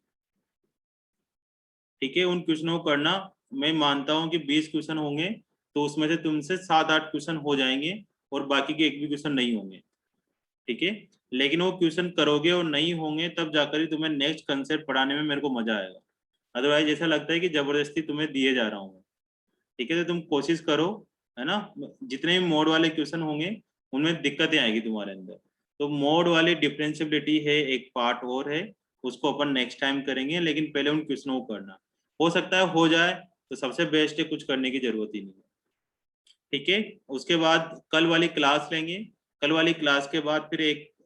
ठीक है। उन क्वेश्चनों को करना। मैं मानता हूं कि 20 क्वेश्चन होंगे, तो उसमें से तुमसे 7-8 क्वेश्चन हो जाएंगे और बाकी के एक भी क्वेश्चन नहीं होंगे, ठीक है। लेकिन वो क्वेश्चन करोगे और नहीं होंगे तब जाकर ही तुम्हें नेक्स्ट कंसेप्ट पढ़ाने में मेरे को मजा आएगा। अदरवाइज ऐसा लगता है कि जबरदस्ती तुम्हें दिए जा रहा हूँ, ठीक है। तो तुम कोशिश करो, है ना। जितने भी मोड वाले क्वेश्चन होंगे उनमें दिक्कतें आएगी तुम्हारे अंदर। तो मोड वाली डिफरेंशिएबिलिटी है, एक पार्ट और है, उसको अपन नेक्स्ट टाइम करेंगे, लेकिन पहले उन क्वेश्चनों को करना। हो सकता है हो जाए तो सबसे बेस्ट है, कुछ करने की जरूरत ही नहीं है, ठीक है। उसके बाद कल वाली क्लास लेंगे, कल वाली क्लास के बाद फिर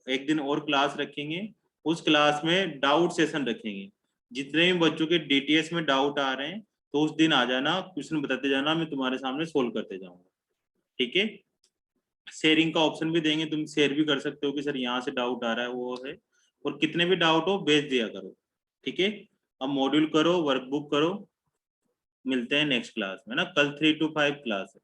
एक दिन और क्लास रखेंगे। उस क्लास में डाउट सेशन रखेंगे। जितने भी बच्चों के डीटीएस में डाउट आ रहे हैं तो उस दिन आ जाना, क्वेश्चन बताते जाना, मैं तुम्हारे सामने सोल्व करते जाऊंगा, ठीक है। शेयरिंग का ऑप्शन भी देंगे, तुम शेयर भी कर सकते हो कि सर यहाँ से डाउट आ रहा है, वो है। और कितने भी डाउट हो भेज दिया करो, ठीक है। अब मॉड्यूल करो, वर्कबुक करो, मिलते हैं नेक्स्ट क्लास में ना। कल 3 to 5 क्लास है।